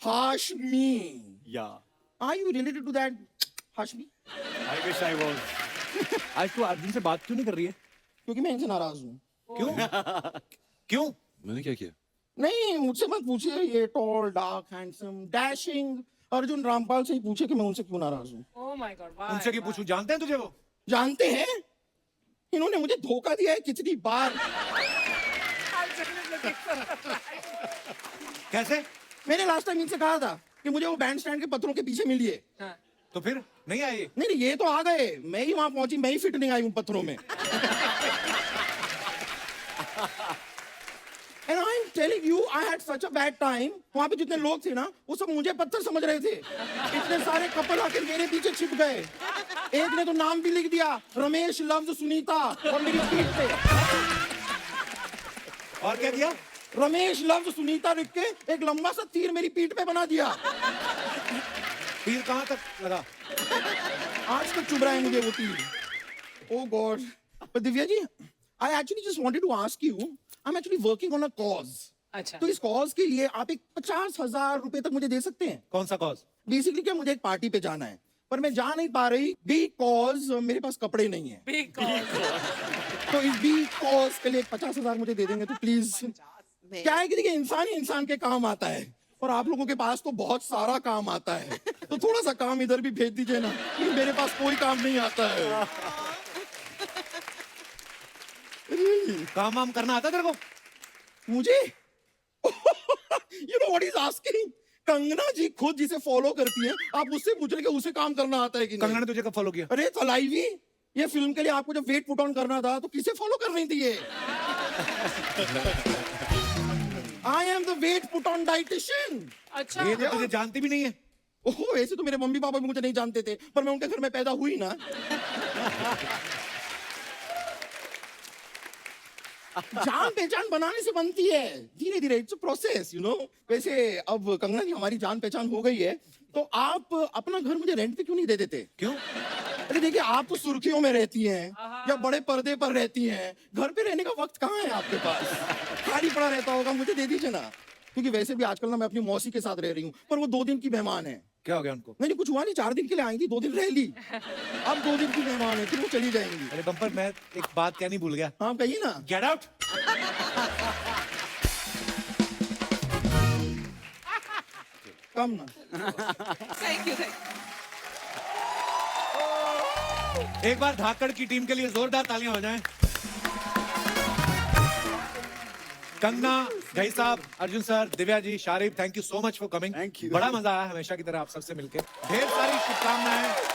Hashmi, Yeah, are you related to that Hashmi? I wish I was. आज तू अर्जुन से बात क्यों नहीं कर रही है? क्योंकि मैं इनसे नाराज हूँ। क्यों? क्यों? मैंने क्या किया? नहीं, मुझसे मत पूछिए, ये tall dark handsome dashing Arjun Rampal से ही पूछे कि मैं उनसे क्यों नाराज हूँ। Oh my God, why? उनसे क्यों पूछूं? जानते हैं तुझे वो? जानते हैं, इन्होंने मुझे धोखा दिया है कितनी बार। कैसे? मैंने लास्ट टाइम इनसे कहा था कि मुझे वो बैंड स्टैंड के पत्थरों के पीछे मिलिए। तो फिर नहीं आए? नहीं नहीं, ये तो आ गए, मैं ही वहां पहुंची, मैं ही फिट नहीं आई उन पत्थरों में। And I'm telling you, I had such a bad time। वहां पे जितने लोग थे ना, वो सब मुझे पत्थर समझ रहे थे। इतने सारे कपल आकर मेरे पीछे छिप गए। एक ने तो नाम भी लिख दिया, रमेश लव्स सुनीता, और मेरी पीठ पे। और क्या किया? रमेश लव्स सुनीता लिख के एक लंबा सा तीर मेरी पीठ पे बना दिया। तीर कहाँ तक लगा? आज तक चुभ रहा है मुझे वो तीर। Oh God. But Divya ji, I actually just wanted to ask you, I'm actually working on a cause. अच्छा तो इस कॉज के लिए आप एक 50,000 रुपए तक मुझे दे सकते हैं? कौन सा कॉज? बेसिकली क्या, मुझे एक पार्टी पे जाना है पर मैं जा नहीं पा रही बिकॉज मेरे पास कपड़े नहीं है। तो इस बिकॉज के लिए 50,000 मुझे दे देंगे तो प्लीज। क्या है कि देखिए, इंसान ही इंसान के काम आता है और आप लोगों के पास तो बहुत सारा काम आता है, तो थोड़ा सा काम इधर भी भेज दीजिए ना, क्योंकि मेरे पास कोई काम नहीं आता है। काम वाम करना आता तेरे को? मुझे you know what is asking? Kangana ji खुद जिसे फॉलो करती है, आप उससे पूछ रहे कि उसे काम करना आता है कि नहीं? कंगना ने तुझे कब फॉलो किया? अरे तलाईवी, ये फिल्म के लिए आपको जब वेट पुट ऑन करना था तो किसे फॉलो कर रही थी ये? I am the weight put on dietitian. अच्छा ये तो तुझे जानती भी नहीं है। ओह, वैसे तो मेरे मम्मी पापा भी मुझे नहीं जानते थे, पर मैं उनके घर में पैदा हुई ना। जान पहचान बनाने से बनती है, धीरे धीरे, it's a process, you know. वैसे अब कंगना जी हमारी जान पहचान हो गई है, तो आप अपना घर मुझे रेंट पे क्यों नहीं दे देते? क्यों? अरे देखिए, आप तो सुर्खियों में रहती हैं या बड़े पर्दे पर रहती हैं, घर पे रहने का वक्त कहाँ है आपके पास? खाली पड़ा रहता होगा, मुझे दे दीजिए ना। क्योंकि वैसे भी आजकल ना मैं अपनी मौसी के साथ रह रही हूँ, पर वो 2 दिन की मेहमान है। क्या हो गया उनको? नहीं कुछ हुआ नहीं, 4 दिन के लिए आई थी, 2 दिन रह ली, अब 2 दिन की मेहमान है, फिर वो चली जाएंगी। अरे बम्पर, मैं एक बात कहनी भूल गया। हाँ कहिए ना। Gate out. कम ना। Thank you. एक बार धाकड़ की टीम के लिए जोरदार तालियां हो जाएं। कंगना, गई साहब, Arjun sir, Divya ji, Sharif, thank you so much for coming. Thank you. बड़ा मजा आया हमेशा की तरह आप सबसे मिलकर। ढेर सारी शुभकामनाएं।